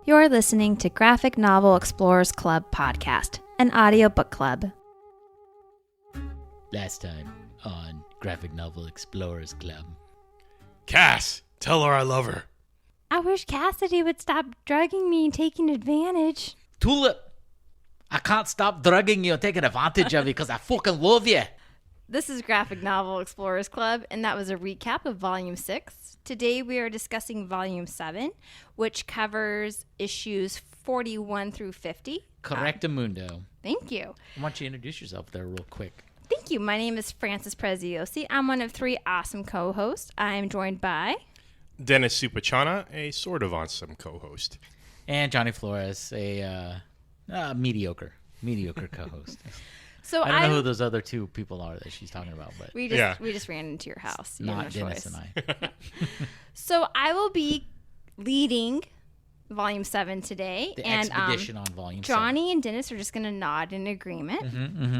You're listening to Graphic Novel Explorers Club podcast, an audiobook club. Last time on Graphic Novel Explorers Club. Cass, tell her I love her. I wish Cassidy would stop drugging me and taking advantage. Tulip, I can't stop drugging you and taking advantage of you because I fucking love you. This is Graphic Novel Explorers Club, and that was a recap of Volume 6. Today we are discussing Volume 7, which covers issues 41 through 50. Correctamundo. Thank you. I want you to introduce yourself there real quick. Thank you. My name is Frances Preziosi. I'm one of 3 awesome co-hosts. I'm joined by... Dennis Supachana, a sort of awesome co-host. And Johnny Flores, a mediocre co-host. So I don't know who those other 2 people are that she's talking about, but we just ran into your house. Not Dennis and I. So I will be leading Volume 7 today. The and expedition on Volume 7. Johnny and Dennis are just going to nod in agreement.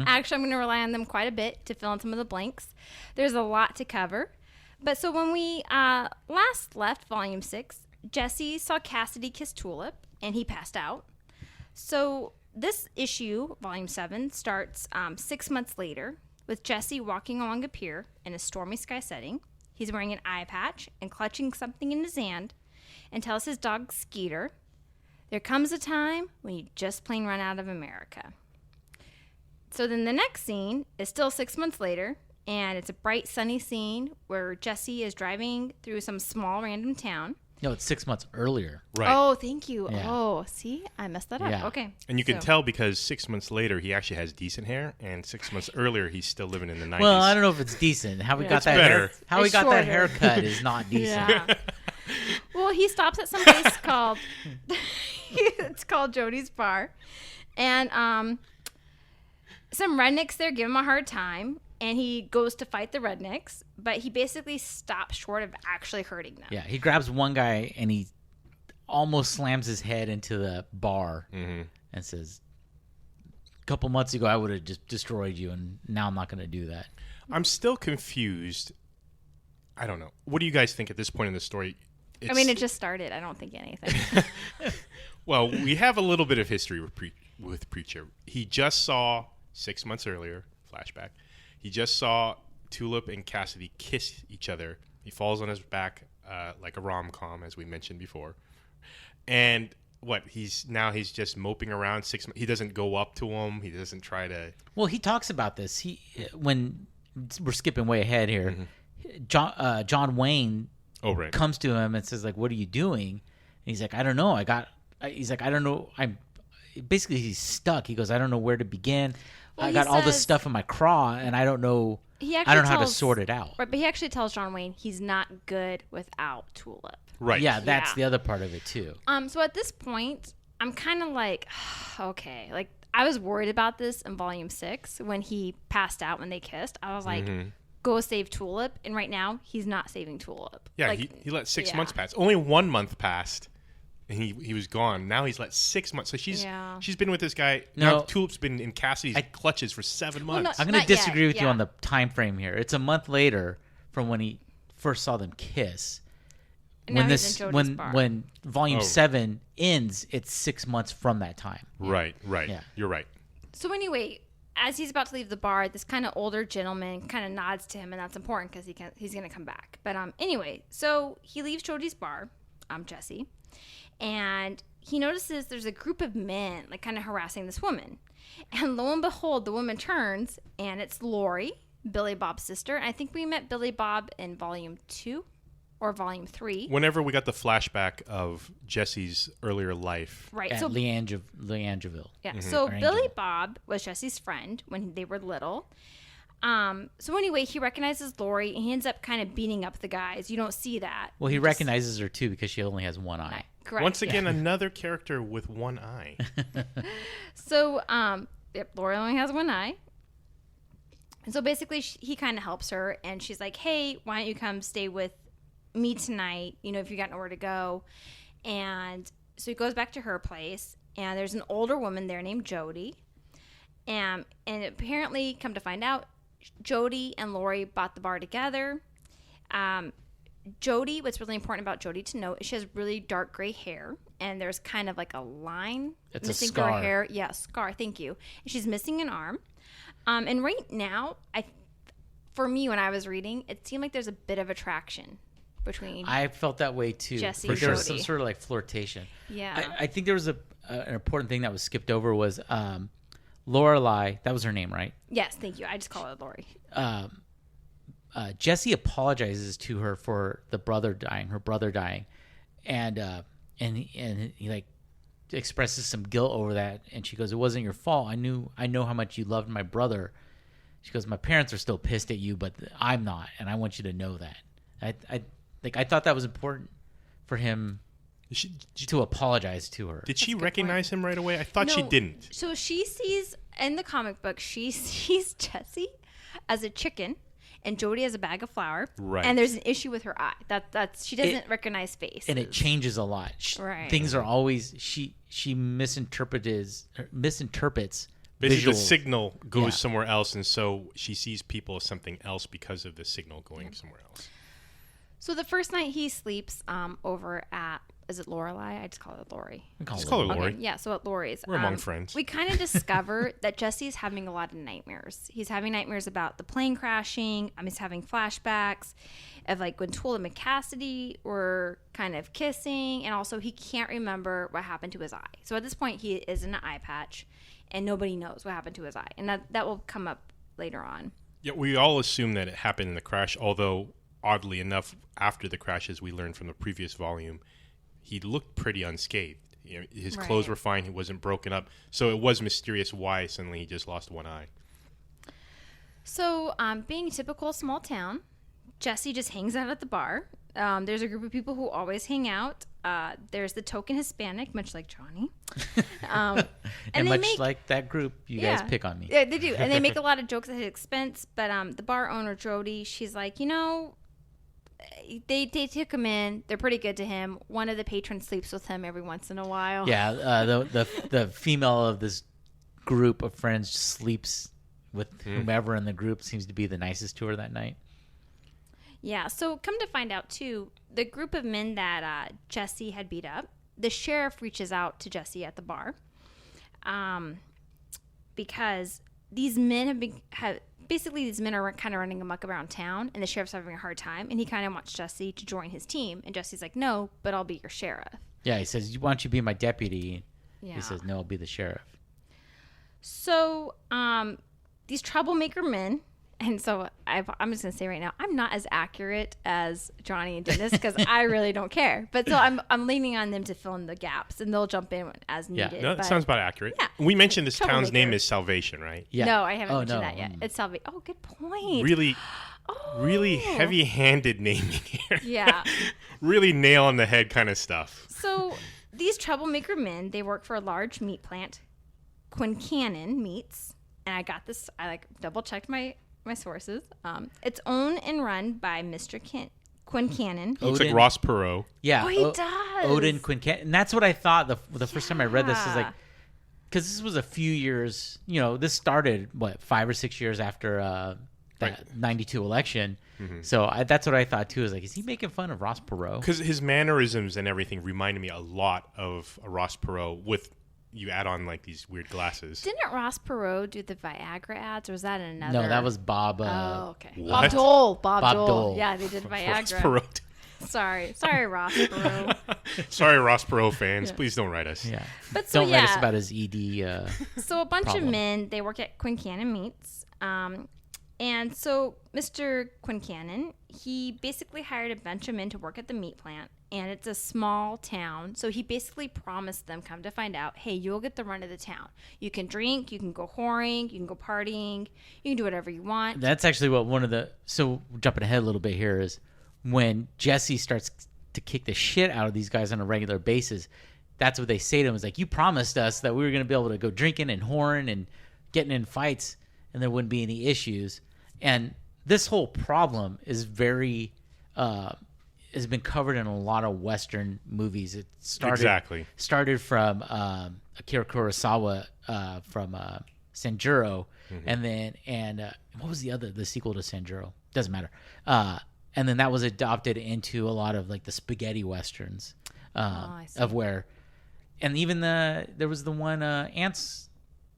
Actually, I'm going to rely on them quite a bit to fill in some of the blanks. There's a lot to cover. But so when we last left Volume 6, Jesse saw Cassidy kiss Tulip, and he passed out. So this issue, Volume 7, starts 6 months later with Jesse walking along a pier in a stormy sky setting. He's wearing an eye patch and clutching something in his hand and tells his dog Skeeter, "There comes a time when you just plain run out of America." So then the next scene is still 6 months later, and it's a bright sunny scene where Jesse is driving through some small random town. No, it's 6 months earlier. Right. Oh, thank you. Yeah. Oh, see? I messed that up. Yeah. Okay. And you can tell because 6 months later, he actually has decent hair, and 6 months earlier, he's still living in the 90s. Well, I don't know if it's decent. How we got It's that better. how we It's got that shorter. haircut is not decent. Yeah. Well, he stops at some place called it's called Jody's Bar, and some rednecks there give him a hard time, and he goes to fight the rednecks, but he basically stops short of actually hurting them. Yeah, he grabs one guy and he almost slams his head into the bar and says, "A couple months ago, I would have just destroyed you, and now I'm not going to do that." I'm still confused. I don't know. What do you guys think at this point in the story? I mean, it just started. I don't think anything. Well, we have a little bit of history with Preacher. He just saw 6 months earlier, flashback, he just saw Tulip and Cassidy kiss each other. He falls on his back like a rom-com, as we mentioned before. And he's just moping around 6 months. He doesn't go up to him. He doesn't try to... Well, he talks about this. When we're skipping way ahead here, John Wayne comes to him and says, like, "What are you doing?" And he's like, "I don't know. He's like, "I don't know. Basically, he's stuck." He goes, "I don't know where to begin. Well, I got all this stuff in my craw, and I don't know. I don't know how to sort it out." Right, but he actually tells John Wayne he's not good without Tulip. Right. Yeah, that's the other part of it too. So at this point, I'm kind of like, okay, like I was worried about this in Volume 6 when he passed out when they kissed. I was like, go save Tulip, and right now he's not saving Tulip. Yeah, like, he let 6 months pass. Only 1 month passed, and he was gone. Now he's let 6 months. So she's been with this guy. No. Now Tulip's been in Cassidy's clutches for 7 months. no, I'm going to disagree with you yeah. on the time frame here. It's a month later from when he first saw them kiss. Now he's in Jody's bar. When Volume 7 ends, it's 6 months from that time. Right. Yeah. You're right. So anyway, as he's about to leave the bar, this kind of older gentleman kind of nods to him, and that's important because he's going to come back. But anyway, so he leaves Jody's bar, Jesse, and he notices there's a group of men like kind of harassing this woman. And lo and behold, the woman turns, and it's Lori, Billy Bob's sister. And I think we met Billy Bob in Volume 2 or Volume 3. Whenever we got the flashback of Jesse's earlier life. Right. At So Leangeville. yeah. So Or Billy Angel. Bob was Jesse's friend when they were little. So anyway, he recognizes Lori, and he ends up kind of beating up the guys. You don't see that. Well, he recognizes her too because she only has one eye. Correct. Once again, another character with one eye. So, Lori only has one eye. And so basically, he kind of helps her, and she's like, "Hey, why don't you come stay with me tonight, if you got nowhere to go." And so he goes back to her place, and there's an older woman there named Jody. And apparently, come to find out, Jody and Lori bought the bar together. Jody, what's really important about Jody to note is she has really dark gray hair, and there's kind of like a line missing through her hair. Yeah, scar. Thank you. And she's missing an arm. And right now, for me, when I was reading, it seemed like there's a bit of attraction between. I felt that way too. Jesse and Jody. There was some sort of like flirtation. Yeah. I think there was an important thing that was skipped over was Lorelai. That was her name, right? Yes, thank you. I just call her Lori. Jesse apologizes to her for her brother dying, and he like expresses some guilt over that, and she goes, "It wasn't your fault. I know how much you loved my brother." She goes, "My parents are still pissed at you, but I'm not, and I want you to know that." I thought that was important for him to apologize to her. Did she recognize him right away? I thought she didn't. So she sees in the comic book, she sees Jesse as a chicken. And Jody has a bag of flour, right? And there's an issue with her eye. That's she doesn't recognize face, and it changes a lot. Right? Things are always she misinterprets. Basically, the signal goes somewhere else, and so she sees people as something else because of the signal going somewhere else. So the first night he sleeps over at, is it Lorelai? I just call it Lori. Just call her Lori. Okay, yeah, so at Lori's. We're among friends. We kind of discover that Jesse's having a lot of nightmares. He's having nightmares about the plane crashing. He's having flashbacks of like when Tulip and Cassidy were kind of kissing, and also he can't remember what happened to his eye. So at this point, he is in an eye patch, and nobody knows what happened to his eye. And that will come up later on. Yeah, we all assume that it happened in the crash, although oddly enough, after the crash, as we learned from the previous volume, he looked pretty unscathed. You know, his clothes were fine. He wasn't broken up. So it was mysterious why suddenly he just lost one eye. So being a typical small town, Jesse just hangs out at the bar. There's a group of people who always hang out. There's the token Hispanic, much like Johnny. And much like that group, you guys pick on me. Yeah, they do. And they make a lot of jokes at his expense. But the bar owner, Jody, she's like, they took him in. They're pretty good to him. One of the patrons sleeps with him every once in a while. Yeah, the female of this group of friends sleeps with whomever in the group seems to be the nicest to her that night. Yeah, so come to find out, too, the group of men that Jesse had beat up, the sheriff reaches out to Jesse at the bar because these men these men are kind of running amok around town, and the sheriff's having a hard time, and he kind of wants Jesse to join his team, and Jesse's like, no, but I'll be your sheriff. Yeah, he says, why don't you be my deputy? Yeah. He says, no, I'll be the sheriff. So these troublemaker men, and so I'm just going to say right now, I'm not as accurate as Johnny and Dennis because I really don't care. But so I'm leaning on them to fill in the gaps, and they'll jump in as needed. Yeah, no, that sounds about accurate. Yeah. We mentioned this town's name is Salvation, right? Yeah. No, I haven't mentioned that yet. It's Salvation. Oh, good point. Really heavy-handed naming here. Yeah. Really nail on the head kind of stuff. So these troublemaker men, they work for a large meat plant, Quincannon Meats, and I got this. I double-checked my sources. It's owned and run by Mr. Quincannon. Looks like Ross Perot. Yeah. Oh, he does. Odin Quincannon. And that's what I thought the first time I read this is like, because this was a few years, this started, 5 or 6 years after that 92 election. Mm-hmm. So that's what I thought too, is like, is he making fun of Ross Perot? Because his mannerisms and everything reminded me a lot of Ross Perot with, you add on like these weird glasses. Didn't Ross Perot do the Viagra ads, or was that another? No, that was Bob. Okay. What? Bob Dole. Yeah, they did Viagra. Ross Perot. Sorry, Ross Perot. Sorry, Ross Perot fans. Please don't write us. Yeah. But don't write us about his ED. So a bunch of men, they work at Quincannon Meats. And so Mr. Quincannon, he basically hired a bunch of men to work at the meat plant. And it's a small town. So he basically promised them, come to find out, hey, you'll get the run of the town. You can drink, you can go whoring, you can go partying, you can do whatever you want. That's actually what so jumping ahead a little bit here is when Jesse starts to kick the shit out of these guys on a regular basis, that's what they say to him. Is like, you promised us that we were going to be able to go drinking and whoring and getting in fights and there wouldn't be any issues. And this whole problem is has been covered in a lot of Western movies. It started from Akira Kurosawa from Sanjuro, and what was the sequel to Sanjuro? Doesn't matter. and then that was adopted into a lot of like the spaghetti westerns of where, and even there was the one Ants,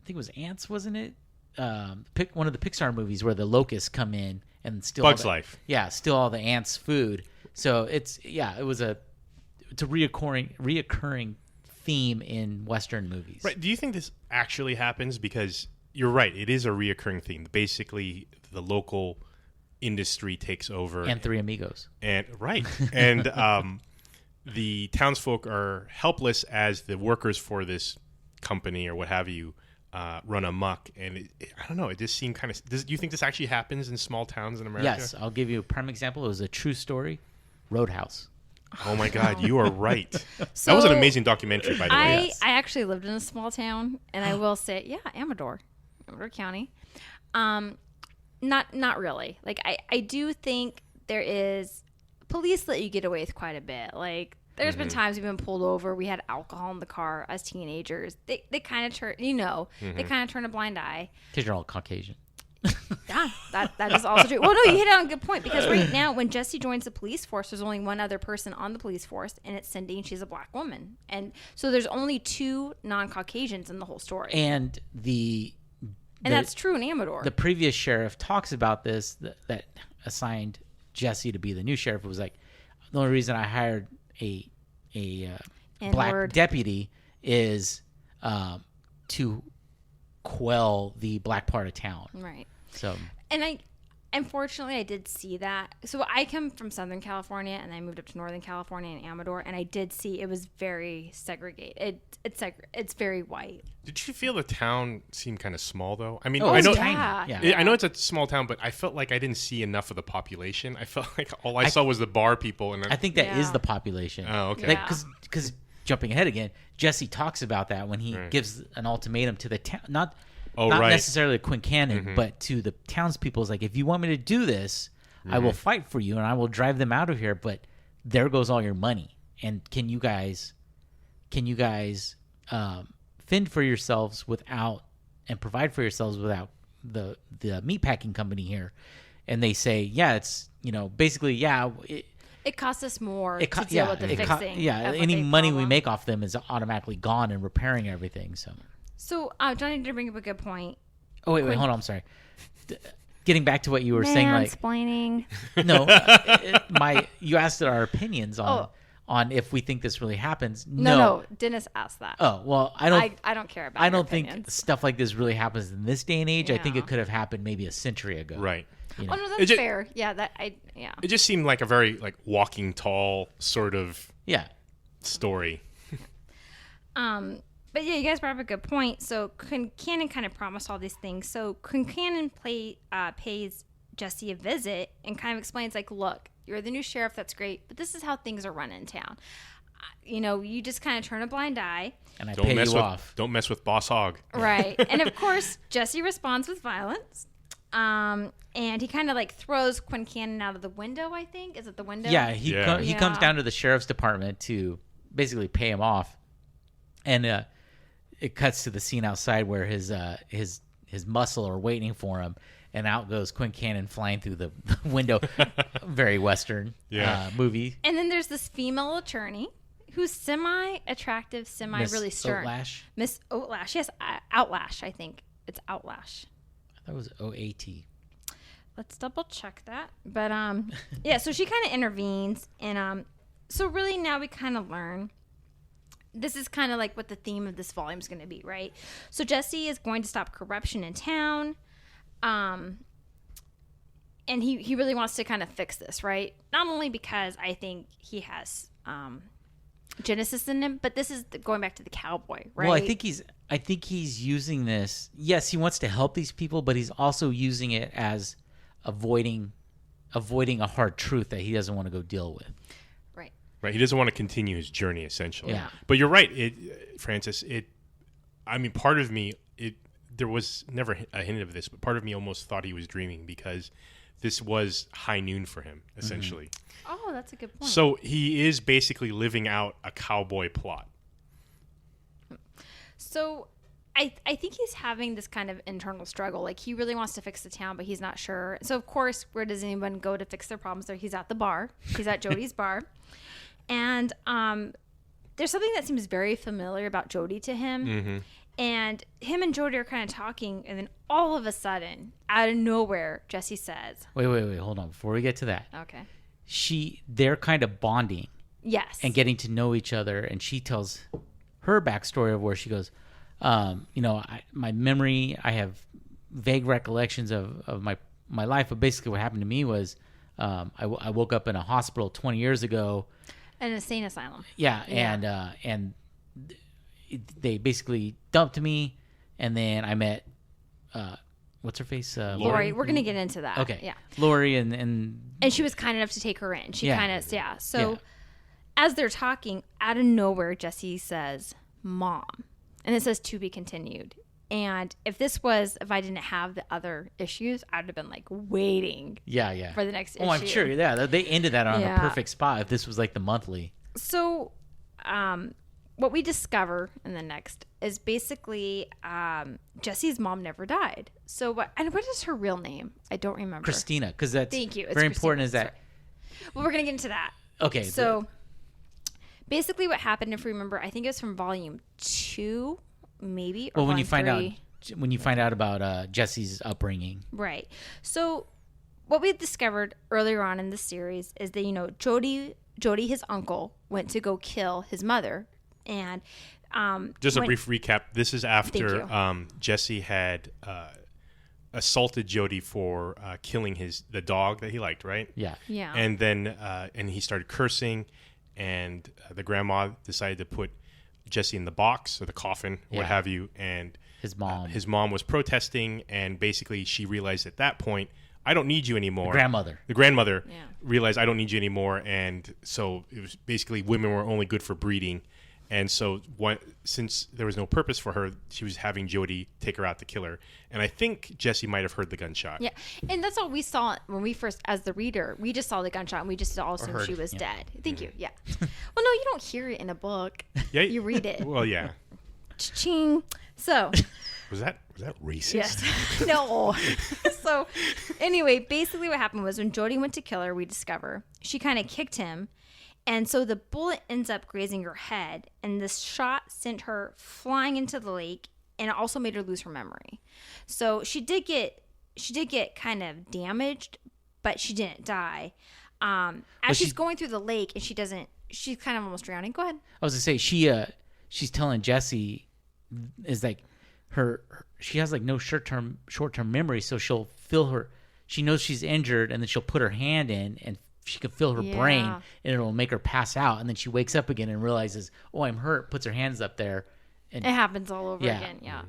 I think it was Ants, wasn't it? One of the Pixar movies where the locusts come in and steal Bug's Life. Yeah, steal all the ants' food. So it's a reoccurring theme in Western movies. Right. Do you think this actually happens? Because you're right, it is a reoccurring theme. Basically, the local industry takes over. And Three Amigos. And the townsfolk are helpless as the workers for this company or what have you run amok. And I don't know, it just seemed kind of... Do you think this actually happens in small towns in America? Yes. I'll give you a prime example. It was a true story. Roadhouse. Oh my God, you are right. So, that was an amazing documentary, by the way. I actually lived in a small town, and I will say, Amador County. Not really. Like I do think there is police let you get away with quite a bit. Like there's been times we've been pulled over. We had alcohol in the car as teenagers. They kind of turn, they kind of turn a blind eye. Because you're all Caucasian. Yeah, that is also true. Well, no, you hit on a good point because right now when Jesse joins the police force, there's only one other person on the police force, and it's Cindy, and she's a black woman. And so there's only 2 non-Caucasians in the whole story. And that's true in Amador. The previous sheriff talks about this, that assigned Jesse to be the new sheriff. It was like, the only reason I hired a black deputy is to quell the black part of town. Right. So, and unfortunately, I did see that. So I come from Southern California, and I moved up to Northern California in Amador, and I did see it was very segregated. It's very white. Did you feel the town seemed kind of small, though? I mean, I know, yeah. I know it's a small town, but I felt like I didn't see enough of the population. I felt like all I saw was the bar people, and I think that is the population. Oh, okay. Because jumping ahead again, Jesse talks about that when he gives an ultimatum to the town, not necessarily Quincannon, but to the townspeople. Is like, if you want me to do this, I will fight for you and I will drive them out of here. But there goes all your money. And can you guys fend for yourselves without and provide for yourselves without the meatpacking company here? And they say, it's basically it costs us more to deal with the fixing. Any money we make off them is automatically gone in repairing everything. So, Johnny did bring up a good point. Oh, wait, hold on. I'm sorry. Getting back to what you were saying, like... Mansplaining. No, you asked our opinions on if we think this really happens. No, Dennis asked that. Oh, well, I don't care about I don't think stuff like this really happens in this day and age. Yeah. I think it could have happened maybe a century ago. Right. Oh, no, that's fair. Yeah, It just seemed like a very, like, Walking Tall sort of story. But yeah, you guys brought up a good point. So Quincannon kind of promised all these things. So Quincannon pays Jesse a visit and kind of explains, like, look, you're the new sheriff. That's great. But this is how things are run in town. You just kind of turn a blind eye. And I pay you off. Don't mess with Boss Hogg. Right. And, of course, Jesse responds with violence. And he kind of, like, throws Quincannon out of the window, I think. Is it the window? Yeah, he comes down to the sheriff's department to basically pay him off. And it cuts to the scene outside where his muscle are waiting for him, and out goes Quincannon flying through the window. Very Western movie. And then there's this female attorney who's semi-attractive, really stern. Oatlash? Miss Oatlash. Yes, Outlash, I think. It's Outlash. I thought it was O-A-T. Let's double check that. But, so she kind of intervenes. And so really now we kind of learn... This is kind of like what the theme of this volume is going to be, right? So Jesse is going to stop corruption in town. And he really wants to kind of fix this, right? Not only because I think he has Genesis in him, but this is going back to the cowboy, right? Well, I think he's using this. Yes, he wants to help these people, but he's also using it as avoiding a hard truth that he doesn't want to go deal with. Right, he doesn't want to continue his journey, essentially. Yeah. But you're right, Francis. Part of me, there was never a hint of this, but part of me almost thought he was dreaming because this was high noon for him, essentially. Mm-hmm. Oh, that's a good point. So he is basically living out a cowboy plot. So I think he's having this kind of internal struggle. Like, he really wants to fix the town, but he's not sure. So, of course, where does anyone go to fix their problems? There, he's at the bar. He's at Jody's bar. And there's something that seems very familiar about Jody to him. Mm-hmm. And him and Jody are kind of talking, and then all of a sudden, out of nowhere, Jesse says... Wait, hold on. Before we get to that. Okay. They're kind of bonding. Yes. And getting to know each other, and she tells her backstory of where she goes, my memory, I have vague recollections of my life, but basically what happened to me was I woke up in a hospital 20 years ago. An insane asylum. Yeah. And they basically dumped me, and then I met what's her face? Lori. We're gonna get into that. Okay. Yeah. Lori and she was kind enough to take her in. So as they're talking, out of nowhere, Jesse says, "Mom," and it says "to be continued." And if I didn't have the other issues, I'd have been like waiting. Yeah. For the next issue. Oh, I'm sure. Yeah, they ended that on a perfect spot. If this was like the monthly. So, what we discover in the next is basically Jesse's mom never died. So what is her real name? I don't remember. Christina, because that's Thank you. It's very Christina. important. Is that? Sorry. Well, we're gonna get into that. Okay. So basically, what happened, if we remember, I think it was from volume 2, maybe. Or when you find 3. out about Jesse's upbringing, right? So what we discovered earlier on in the series is that Jody, his uncle, went to go kill his mother. And just a brief recap. This is after Jesse had assaulted Jody for killing the dog that he liked, right? Yeah. And then and he started cursing, and the grandma decided to put Jesse in the box or the coffin, or what have you. And his mom was protesting, and basically she realized at that point, I don't need you anymore. The grandmother realized I don't need you anymore, and so it was basically women were only good for breeding. And so since there was no purpose for her, she was having Jody take her out to kill her. And I think Jesse might have heard the gunshot. Yeah. And that's all we saw when we first, as the reader, we just saw the gunshot and we just all assumed she was dead. Thank you. Yeah. Well, no, you don't hear it in a book. Yeah. You read it. Well, yeah. Ching. So. Was that racist? Yes. No. So anyway, basically what happened was when Jody went to kill her, we discover she kind of kicked him. And so the bullet ends up grazing her head, and this shot sent her flying into the lake, and it also made her lose her memory. So she did get kind of damaged, but she didn't die. As she's going through the lake, and she's kind of almost drowning. Go ahead. I was gonna say she's telling Jesse is like she has like no short-term memory, so she'll feel her. She knows she's injured, and then she'll put her hand in and she can feel her brain, and it'll make her pass out. And then she wakes up again and realizes, oh, I'm hurt, puts her hands up there. And it happens all over again. Yeah.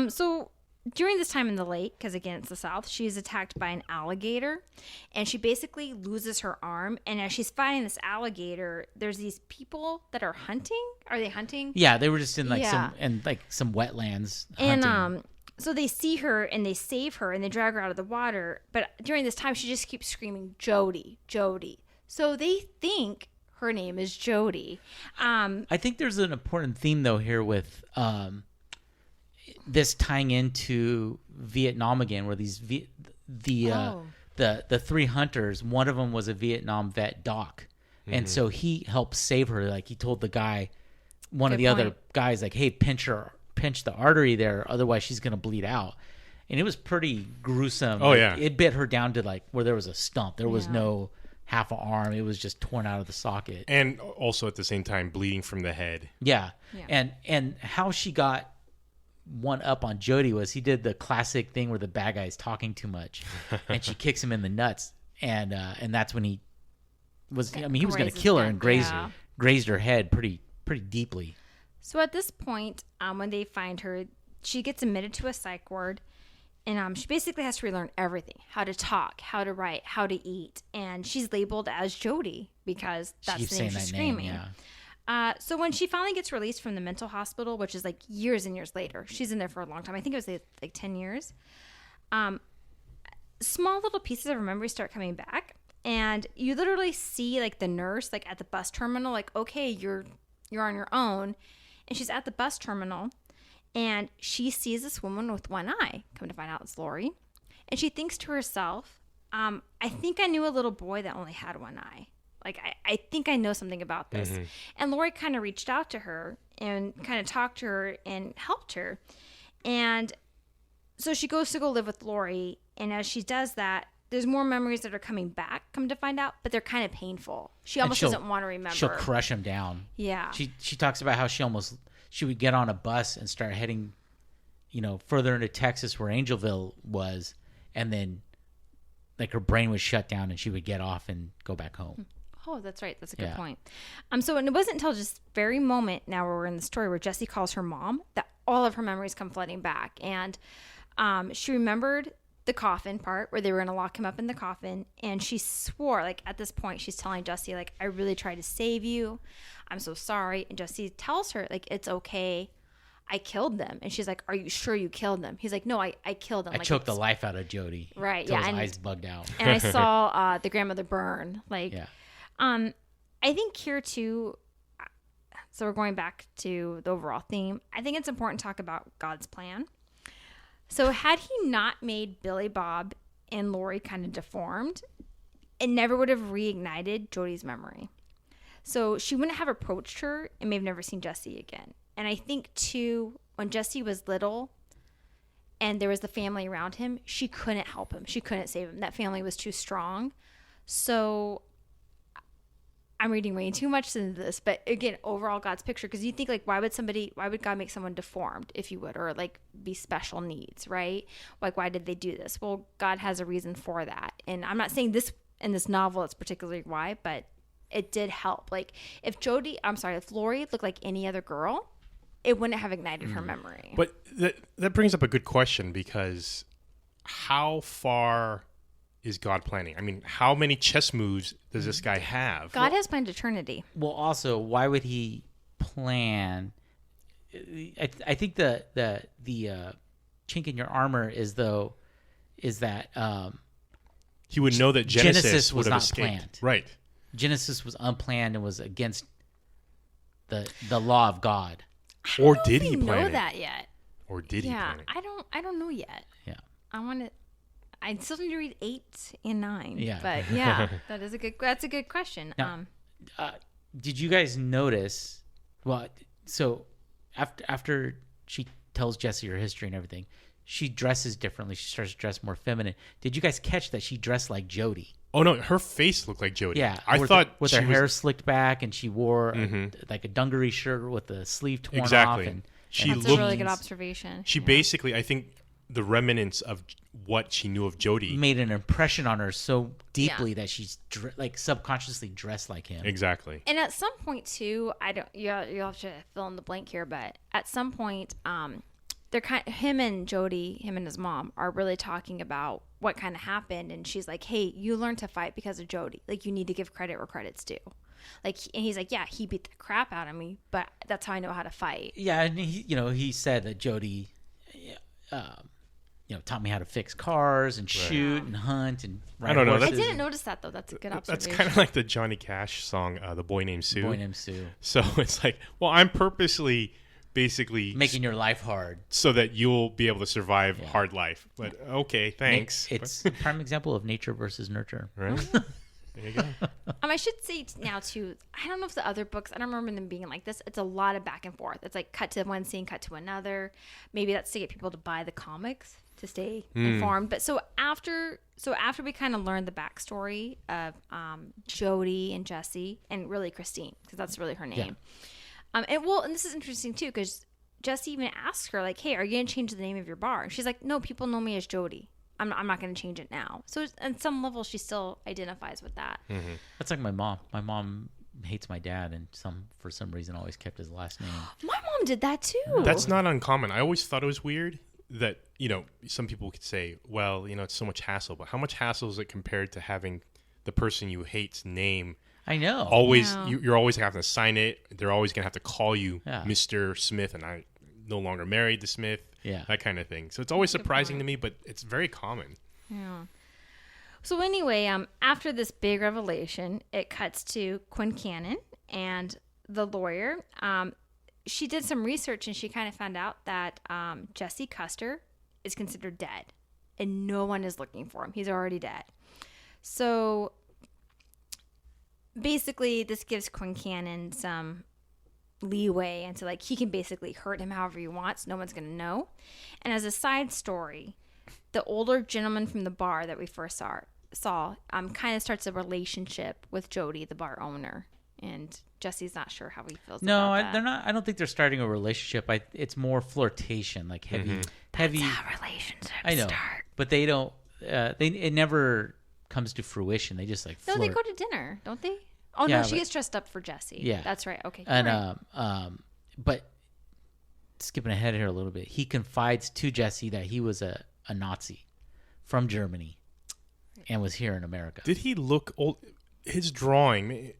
So during this time in the lake, because again, it's the South, she's attacked by an alligator, and she basically loses her arm. And as she's fighting this alligator, there's these people that are hunting. Are they hunting? Yeah, they were just in some wetlands hunting. And so they see her and they save her and they drag her out of the water. But during this time, she just keeps screaming, Jody, Jody. So they think her name is Jody. I think there's an important theme, though, here with this tying into Vietnam again, where the three hunters, one of them was a Vietnam vet, Doc. Mm-hmm. And so he helped save her. Like, he told the guy, other guys, like, hey, pinch the artery there, otherwise she's gonna bleed out. And it was pretty gruesome. Oh, yeah. It bit her down to like where there was a stump. There was no half an arm. It was just torn out of the socket. And also at the same time bleeding from the head. Yeah. And how she got one up on Jody was he did the classic thing where the bad guy's talking too much and she kicks him in the nuts, and that's when he was he was gonna kill her and grazed her head pretty deeply. So at this point, when they find her, she gets admitted to a psych ward, and she basically has to relearn everything: how to talk, how to write, how to eat, and she's labeled as Jody because that's the name she's screaming. So when she finally gets released from the mental hospital, which is like years and years later, she's in there for a long time. I think it was like 10 years. Small little pieces of her memory start coming back, and you literally see like the nurse like at the bus terminal, like, okay, you're on your own. And she's at the bus terminal, And she sees this woman with one eye. Come to find out it's Lori. And she thinks to herself, I think I knew a little boy that only had one eye. Like, I think I know something about this. Mm-hmm. And Lori kind of reached out to her and kind of talked to her and helped her. And so she goes to go live with Lori. And as she does that, there's more memories that are coming back, come to find out, but they're kind of painful. She almost doesn't want to remember. She'll crush him down. Yeah. She talks about how she would get on a bus and start heading, further into Texas where Angelville was. And then, like, her brain would shut down and she would get off and go back home. Oh, that's right. That's a good point. So it wasn't until this very moment now where we're in the story where Jessie calls her mom that all of her memories come flooding back. And she remembered the coffin part where they were going to lock him up in the coffin. And she swore, like, at this point, she's telling Jessie, like, I really tried to save you. I'm so sorry. And Jessie tells her, like, it's okay. I killed them. And she's like, are you sure you killed them? He's like, no, I killed them. I choked the life out of Jody. Right. His eyes bugged out. And I saw the grandmother burn. Like, I think here too, so we're going back to the overall theme. I think it's important to talk about God's plan. So had he not made Billy Bob and Lori kind of deformed, it never would have reignited Jody's memory. So she wouldn't have approached her and may have never seen Jessie again. And I think too, when Jessie was little and there was the family around him, she couldn't help him. She couldn't save him. That family was too strong. So I'm reading way too much into this, but again, overall God's picture, because you think, like, why would God make someone deformed, if you would, or like be special needs, right? Like, why did they do this? Well, God has a reason for that. And I'm not saying this in this novel it's particularly why, but it did help. Like, if Lori looked like any other girl, it wouldn't have ignited her memory. But that brings up a good question, because how far is God planning? I mean, how many chess moves does this guy have? God has planned eternity. Well, also, why would he plan? I think the chink in your armor is that he would know that Genesis was would have not escaped. Planned. Right. Genesis was unplanned and was against the law of God. Or did he plan know that yet? Or did he plan it? I don't know yet. Yeah. I still need to read 8 and 9. Yeah. But yeah, that's a good question. Now, did you guys notice? Well, so after she tells Jessie her history and everything, she dresses differently. She starts to dress more feminine. Did you guys catch that she dressed like Jody? Oh no, her face looked like Jody. Yeah, I thought with her hair slicked back, and she wore like a dungaree shirt with the sleeve torn off. And that's a really good observation. She basically, I think, the remnants of what she knew of Jody made an impression on her so deeply that she's subconsciously dressed like him. Exactly. And at some point too, you'll have to fill in the blank here, but at some point, they're him and his mom are really talking about what kind of happened, and she's like, "Hey, you learned to fight because of Jody. Like, you need to give credit where credit's due." Like, and he's like, "Yeah, he beat the crap out of me, but that's how I know how to fight." Yeah, and he said that Jody, taught me how to fix cars and shoot and hunt and ride horses. I didn't notice that though. That's a good observation. That's kind of like the Johnny Cash song, "The Boy Named Sue." Boy Named Sue. So it's like, well, I'm purposely basically making your life hard so that you'll be able to survive hard life. But okay, thanks. It's a prime example of nature versus nurture. Right. There you go. I should say now too, I don't know if the other books, I don't remember them being like this. It's a lot of back and forth. It's like cut to one scene, cut to another. Maybe that's to get people to buy the comics to stay informed. But so after we kind of learned the backstory of Jody and Jessie, and really Christine, because that's really her name. Yeah. And this is interesting too, because Jessie even asks her, like, "Hey, are you going to change the name of your bar?" And she's like, "No, people know me as Jody. I'm not going to change it now." So on some level, she still identifies with that. Mm-hmm. That's like my mom. My mom hates my dad, and for some reason always kept his last name. My mom did that too. That's not uncommon. I always thought it was weird that, some people could say, well, it's so much hassle, but how much hassle is it compared to having the person you hate's name? I know. Always, you're always having to sign it. They're always going to have to call you Mr. Smith, and I no longer married to Smith. Yeah, that kind of thing. So it's always surprising to me, but it's very common. Yeah. So anyway, after this big revelation, it cuts to Quincannon and the lawyer. she did some research and she kind of found out that Jesse Custer is considered dead and no one is looking for him. He's already dead. So basically this gives Quincannon some leeway into like he can basically hurt him however he wants. No one's going to know. And as a side story, the older gentleman from the bar that we first saw kind of starts a relationship with Jody, the bar owner. And Jesse's not sure how he feels. No, about that. they're not. I don't think they're starting a relationship. It's more flirtation, like heavy. That's how relationships start. But they don't. It never comes to fruition. They just like flirt. No, they go to dinner, don't they? Oh Yeah, no, she gets dressed up for Jesse. Yeah, that's right. Okay, and but skipping ahead here a little bit, he confides to Jesse that he was a Nazi from Germany and was here in America. Did he look old? His drawing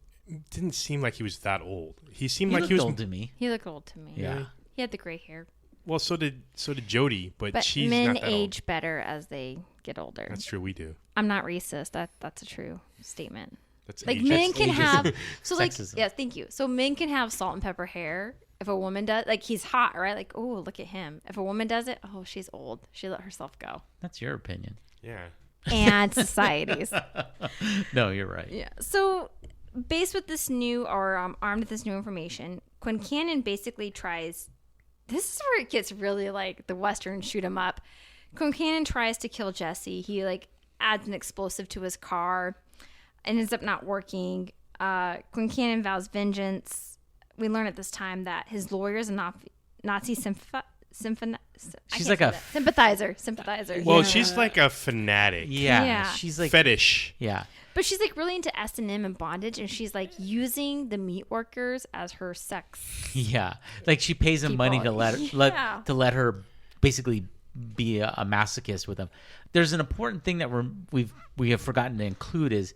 didn't seem like he was that old. He seemed like he was old to me. He looked old to me. Yeah. He had the gray hair. Well, so did Jody, but she's men not that age old. better as they get older. That's true. We do. I'm not racist. That's a true statement. That's like ageism. men can have Sexism. yeah, thank you. So men can have salt and pepper hair. If a woman does, like he's hot, right? Like, oh, look at him. If a woman does it, oh, she's old. She let herself go. That's your opinion. Yeah. And societies. No, you're right. Yeah. So based with this new, or armed with this new information, Quincannon basically tries. This is where it gets really like the Western shoot 'em up. Quincannon tries to kill Jesse. He like adds an explosive to his car, and ends up not working. Quincannon vows vengeance. We learn at this time that his lawyer is a Nazi sympathizer. Well, she's like a fanatic. Yeah. She's like fetish. Yeah. But she's like really into S&M and bondage, and she's like using the meat workers as her sex. Yeah, like she pays him money to let her basically be a masochist with them. There's an important thing that we have forgotten to include is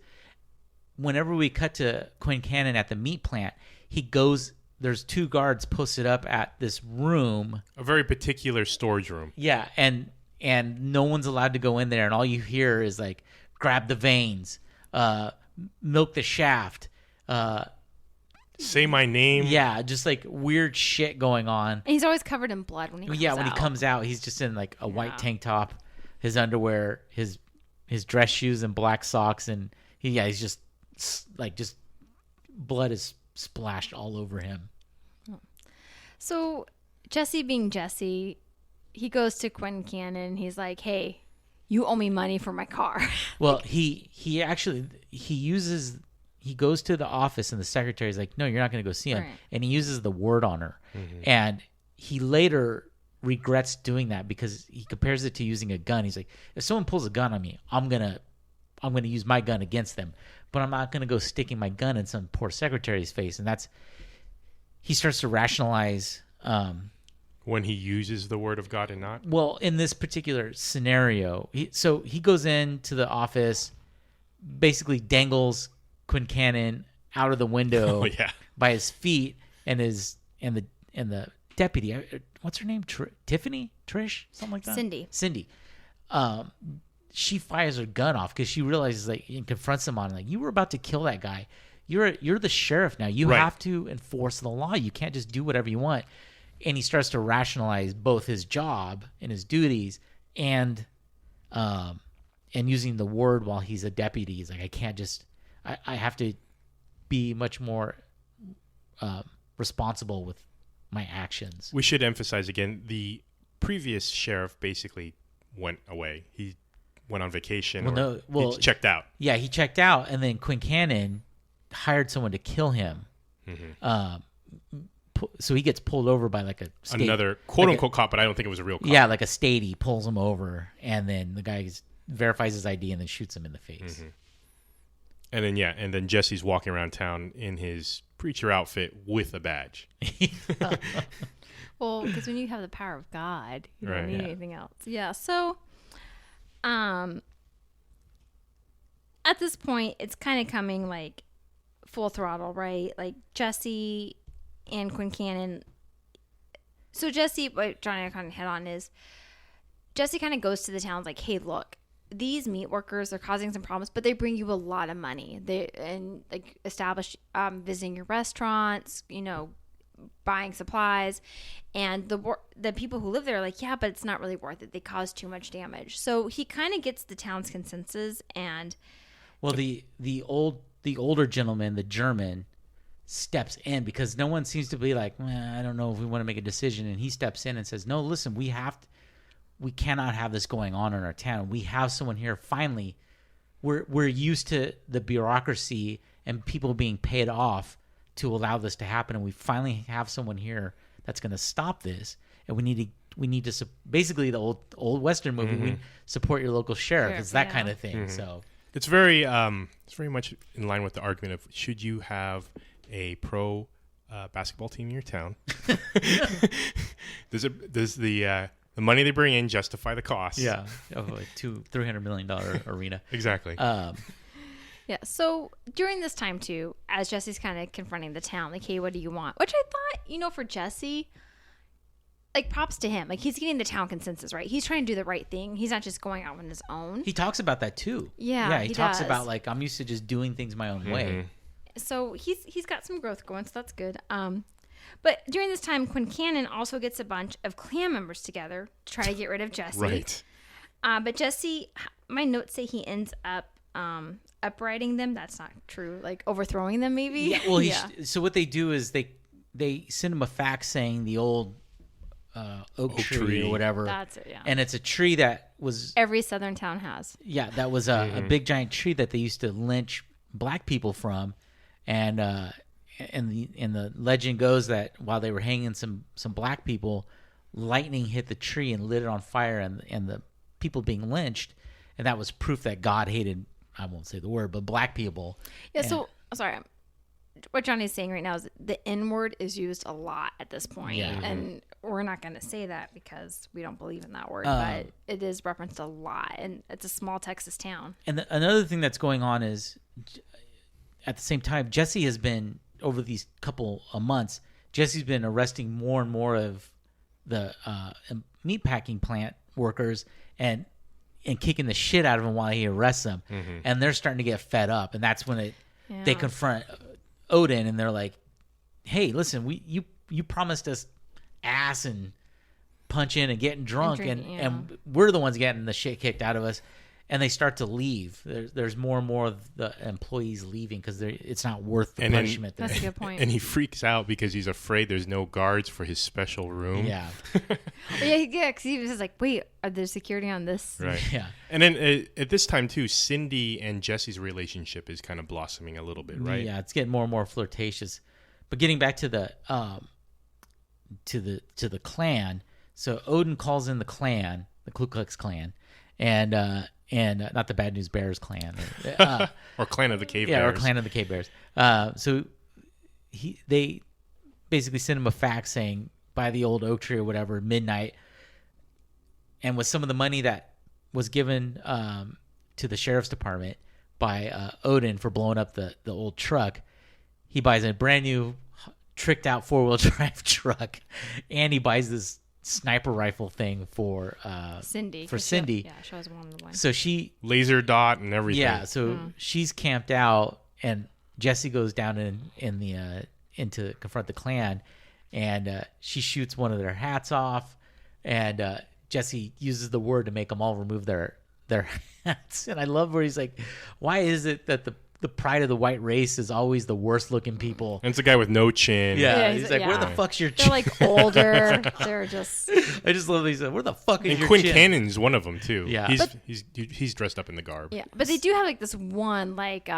whenever we cut to Quincannon at the meat plant, he goes. There's 2 guards posted up at this room, a very particular storage room. Yeah, and no one's allowed to go in there, and all you hear is like, grab the veins, milk the shaft, say my name. Yeah, just like weird shit going on. And he's always covered in blood when he comes out. When he comes out, he's just in like a white tank top, his underwear, his dress shoes, and black socks, and he's just like blood is splashed all over him. So Jesse being Jesse, he goes to Quincannon and he's like, hey, you owe me money for my car. Well, he goes to the office and the secretary's like, no, you're not going to go see him. Right. And he uses the word on her. Mm-hmm. And he later regrets doing that because he compares it to using a gun. He's like, if someone pulls a gun on me, I'm going to use my gun against them, but I'm not going to go sticking my gun in some poor secretary's face. And he starts to rationalize when he uses the word of God and not. Well, in this particular scenario, he goes into the office, basically dangles Quincannon out of the window by his feet, and the deputy, what's her name? Tiffany, Trish, something like that. Cindy. She fires her gun off because she realizes and confronts him on like, you were about to kill that guy. You're the sheriff now. You have to enforce the law. You can't just do whatever you want. And he starts to rationalize both his job and his duties and using the word while he's a deputy. He's like, I can't just, I have to be much more responsible with my actions. We should emphasize again, the previous sheriff basically went away. He went on vacation. He checked out. Yeah, he checked out, and then Quincannon hired someone to kill him. Mm-hmm. So he gets pulled over by like another quote-unquote cop, but I don't think it was a real cop. Yeah, like a statey pulls him over, and then the guy verifies his ID and then shoots him in the face. Mm-hmm. And then Jesse's walking around town in his preacher outfit with a badge. Well, because when you have the power of God, you don't need anything else. Yeah, so at this point, it's kind of coming like full throttle, right? Like Jesse and Quincannon. So Jesse, what Johnny kind of hit on is Jesse kind of goes to the towns like, hey, look, these meat workers are causing some problems, but they bring you a lot of money. They establish visiting your restaurants, buying supplies, and the people who live there are like, yeah, but it's not really worth it. They cause too much damage. So he kind of gets the town's consensus, and the older gentleman, the German, steps in because no one seems to be like, I don't know if we want to make a decision, and he steps in and says, no, listen, we cannot have this going on in our town. We have someone here. Finally, we're used to the bureaucracy and people being paid off to allow this to happen, and we finally have someone here that's going to stop this. And we need to basically the old Western movie. We support your local sheriff. It's that kind of thing. So it's very much in line with the argument of should you have a pro basketball team in your town? Does the money they bring in justify the cost? Yeah, like $300 million arena. Exactly. Yeah. So during this time too, as Jesse's kind of confronting the town, like, hey, what do you want? Which I thought, for Jesse, like, props to him. Like, he's getting the town consensus, right? He's trying to do the right thing. He's not just going out on his own. He talks about that too. Yeah, he talks about, like, I'm used to just doing things my own way. So he's got some growth going, so that's good. But during this time, Quincannon also gets a bunch of clan members together to try to get rid of Jesse. Right. But Jesse, my notes say he ends up upriding them. That's not true. Like, overthrowing them, maybe. Yeah. Well, so what they do is they send him a fax saying the old oak tree or whatever. That's it. Yeah. And it's a tree that was every southern town has. Yeah, that was a big giant tree that they used to lynch black people from, and the legend goes that while they were hanging some black people, lightning hit the tree and lit it on fire, and the people being lynched, and that was proof that God hated, I won't say the word, but black people. Yeah. So sorry, what Johnny's saying right now is the N word is used a lot at this point, and we're not going to say that because we don't believe in that word, but it is referenced a lot, and it's a small Texas town. And another thing that's going on is, at the same time, Jesse has been, over these couple of months, Jesse's been arresting more and more of the meatpacking plant workers and kicking the shit out of them while he arrests them. And they're starting to get fed up, and that's when they confront Odin, and they're like, hey, listen, you promised us ass and punching and getting drunk, and we're the ones getting the shit kicked out of us. And they start to leave. There's more and more of the employees leaving because it's not worth the punishment. That's a good point. And he freaks out because he's afraid there's no guards for his special room. Yeah. Because he was just like, wait, are there security on this? Right. Yeah. And then at this time, too, Cindy and Jesse's relationship is kind of blossoming a little bit, right? Yeah, it's getting more and more flirtatious. But getting back to the Klan, so Odin calls in the Klan, the Ku Klux Klan, and not the Bad News Bears Klan, or Clan of the Cave Bears. Yeah, or Clan of the Cave Bears. So they basically sent him a fax saying, buy the old oak tree or whatever, midnight. And with some of the money that was given to the sheriff's department by Odin for blowing up the old truck, he buys a brand new tricked out 4-wheel drive truck, and he buys this sniper rifle thing for Cindy. Cindy. Yeah, she was one of the ones. So she laser dot and everything. Yeah, so she's camped out, and Jesse goes down in to confront the Klan, and she shoots one of their hats off, and Jesse uses the word to make them all remove their hats. And I love where he's like, why is it that the pride of the white race is always the worst looking people? And it's a guy with no chin. Yeah, he's like, where the fuck's your chin? They're like older. They're just. I just love these. Where the fuck is and your Quinn chin? And Quincannon one of them too. Yeah, he's dressed up in the garb. Yeah, but they do have like this one like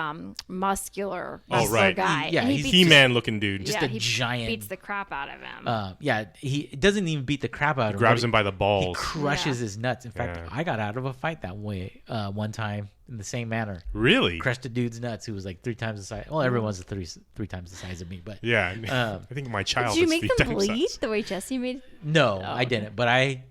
muscular right. guy. Yeah, he's He-Man looking dude. Just a giant. Beats the crap out of him. Yeah, he doesn't even beat the crap out of him. Grabs him by the balls. He crushes his nuts. In fact, I got out of a fight that way one time in the same manner. Really? Crushed a dude's nuts who was like 3 times the size. Well, everyone's three times the size of me, but yeah. I think my child. Did you make them bleed bleed the way Jesse made? No, I didn't. But I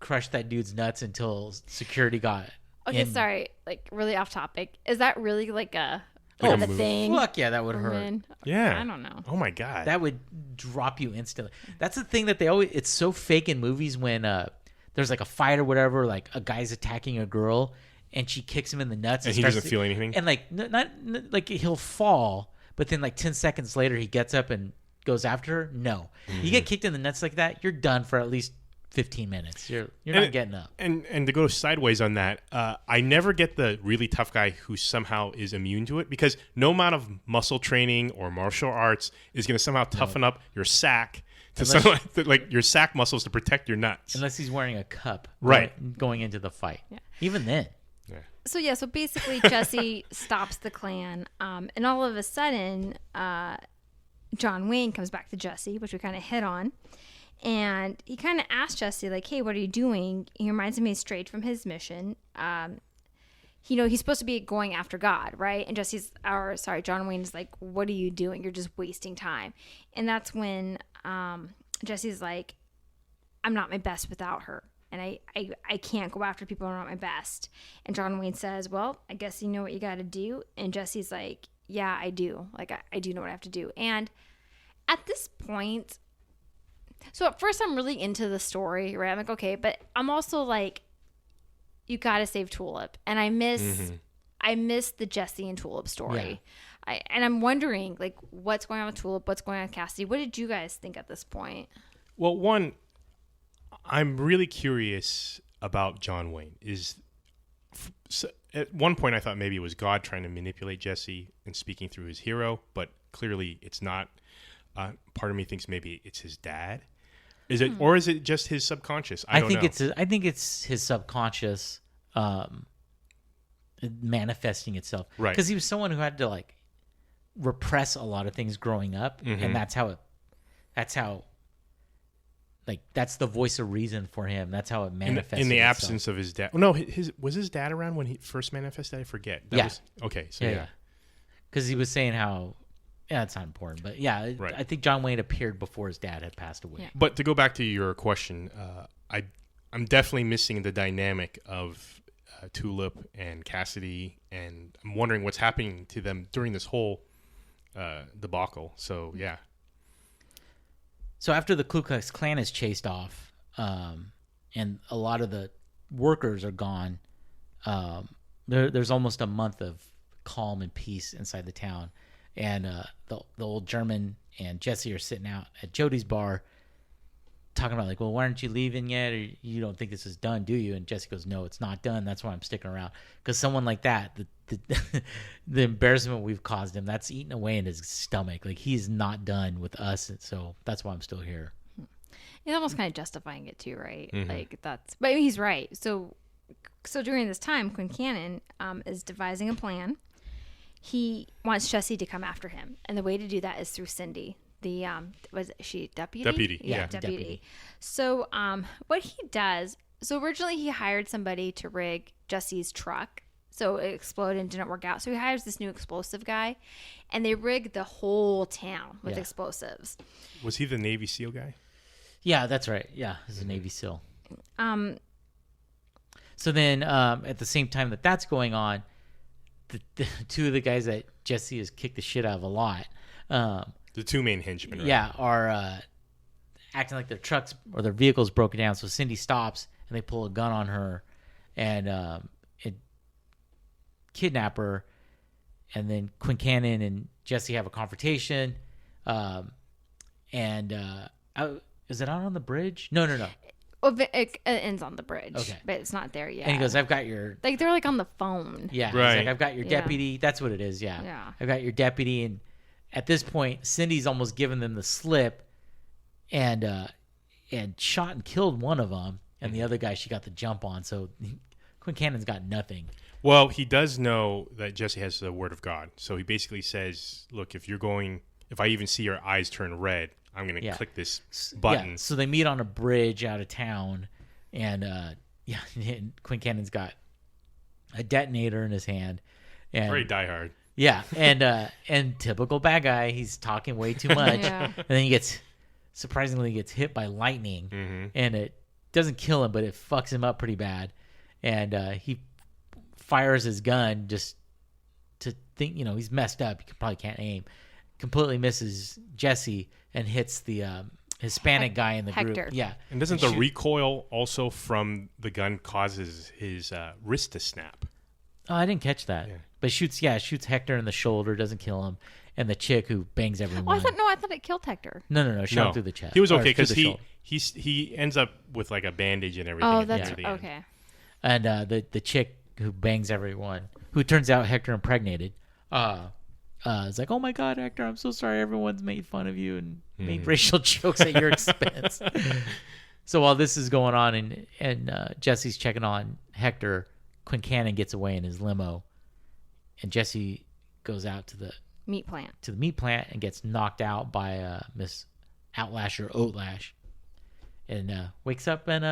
crushed that dude's nuts until security got. Okay, sorry. Like really off topic. Is that really like a thing? Fuck yeah, that would hurt. Men? Yeah. I don't know. Oh my god. That would drop you instantly. That's the thing that they always. It's so fake in movies when there's like a fight or whatever. Like a guy's attacking a girl, and she kicks him in the nuts, and he doesn't feel anything. And like not like he'll fall, but then like 10 seconds later he gets up and goes after her, no. You get kicked in the nuts like that, you're done for at least 15 minutes. You're not getting up. And to go sideways on that, I never get the really tough guy who somehow is immune to it, because no amount of muscle training or martial arts is going to somehow toughen up your sack like your sack muscles to protect your nuts. Unless he's wearing a cup, right, going into the fight. Yeah. Even then. Yeah. So basically Jesse stops the clan, and all of a sudden, John Wayne comes back to Jesse, which we kind of hit on, and he kind of asks Jesse, like, "Hey, what are you doing?" He reminds him he's strayed from his mission. He's supposed to be going after God, right? And John Wayne is like, "What are you doing? You're just wasting time." And that's when Jesse's like, "I'm not my best without her. And I can't go after people who are not my best." And John Wayne says, "Well, I guess you know what you got to do." And Jesse's like, "Yeah, I do. Like, I do know what I have to do." And at this point, so at first I'm really into the story, right? I'm like, okay, but I'm also like, you got to save Tulip. And I miss the Jesse and Tulip story. Yeah. And I'm wondering, like, what's going on with Tulip? What's going on with Cassidy? What did you guys think at this point? Well, one, I'm really curious about John Wayne. At one point I thought maybe it was God trying to manipulate Jesse and speaking through his hero, but clearly it's not. Part of me thinks maybe it's his dad. Is it, or is it just his subconscious? I don't know. I think it's his subconscious manifesting itself, right? Because he was someone who had to like repress a lot of things growing up, and that's the voice of reason for him. That's how it manifested in the absence of his dad. No, was his dad around when he first manifested? I forget. Okay. So yeah. Because he was saying how, it's not important, but right. I think John Wayne appeared before his dad had passed away. Yeah. But to go back to your question, I'm definitely missing the dynamic of Tulip and Cassidy, and I'm wondering what's happening to them during this whole debacle. So yeah. So after the Ku Klux Klan is chased off, and a lot of the workers are gone, there's almost a month of calm and peace inside the town. And the old German and Jesse are sitting out at Jody's bar talking about, like, well, why aren't you leaving yet? Or you don't think this is done, do you? And Jesse goes, no, it's not done. That's why I'm sticking around. Because someone like that, the embarrassment we've caused him, that's eating away in his stomach. Like, he's not done with us. And so that's why I'm still here. He's almost kind of justifying it too, right? Like, but I mean, he's right. So during this time, Quincannon is devising a plan. He wants Jesse to come after him, and the way to do that is through Cindy. Was she deputy? Deputy, yeah. Deputy. So what he does, so originally he hired somebody to rig Jesse's truck, so it exploded and didn't work out. So he hires this new explosive guy, and they rig the whole town with explosives. Was he the Navy SEAL guy? Yeah, that's right. Yeah, he's a Navy SEAL. So then at the same time that's going on, the two of the guys that Jesse has kicked the shit out of a lot. The two main henchmen, right? Yeah, are acting like their trucks or their vehicles broken down. So Cindy stops and they pull a gun on her and kidnap her. And then Quincannon and Jesse have a confrontation. Is it out on the bridge? No. Well, it ends on the bridge, okay, but it's not there yet. And he goes, I've got your... Like, they're like on the phone. Yeah, right. He's like, I've got your deputy. That's what it is, yeah. I've got your deputy. And at this point, Cindy's almost given them the slip and shot and killed one of them. And the other guy, she got the jump on. So Quincannon's got nothing. Well, he does know that Jesse has the word of God. So he basically says, look, if I even see your eyes turn red, I'm going to click this button. Yeah. So they meet on a bridge out of town, and Quincannon's got a detonator in his hand. And, very diehard. Yeah, and typical bad guy, he's talking way too much. And then he surprisingly gets hit by lightning, and it doesn't kill him, but it fucks him up pretty bad. And he fires his gun just to think, he's messed up. He probably can't aim. Completely misses Jesse and hits the Hispanic guy in the Hector group. Yeah. And doesn't the recoil also from the gun causes his wrist to snap? Oh, I didn't catch that. Yeah. But shoots Hector in the shoulder, doesn't kill him. and the chick who bangs everyone. I thought it killed Hector. No, shot him through the chest. He was okay because he ends up with like a bandage and everything. Oh, that's okay. And the chick who bangs everyone, who turns out Hector impregnated, is like, oh my God, Hector, I'm so sorry. Everyone's made fun of you and made racial jokes at your expense. So while this is going on and Jesse's checking on Hector, Quincannon gets away in his limo, and Jesse goes out to the meat plant and gets knocked out by Miss Outlash or Oatlash, and wakes up and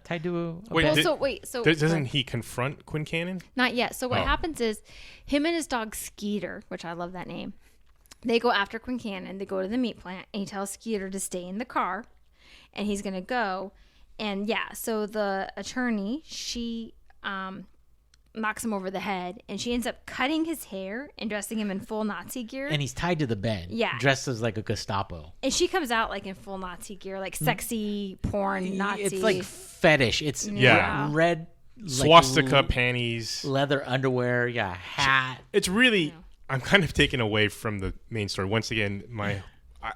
tied to a bed. So doesn't he confront Quincannon? Not yet. So what happens is him and his dog Skeeter, which I love that name, they go after Quincannon. They go to the meat plant, and he tells Skeeter to stay in the car, and he's gonna go. And so the attorney, she knocks him over the head, and she ends up cutting his hair and dressing him in full Nazi gear. And he's tied to the bed. Yeah. Dressed as like a Gestapo. And she comes out like in full Nazi gear, like sexy porn Nazi. It's like fetish. It's red swastika panties, leather underwear, hat. It's really I'm kind of taken away from the main story. Once again,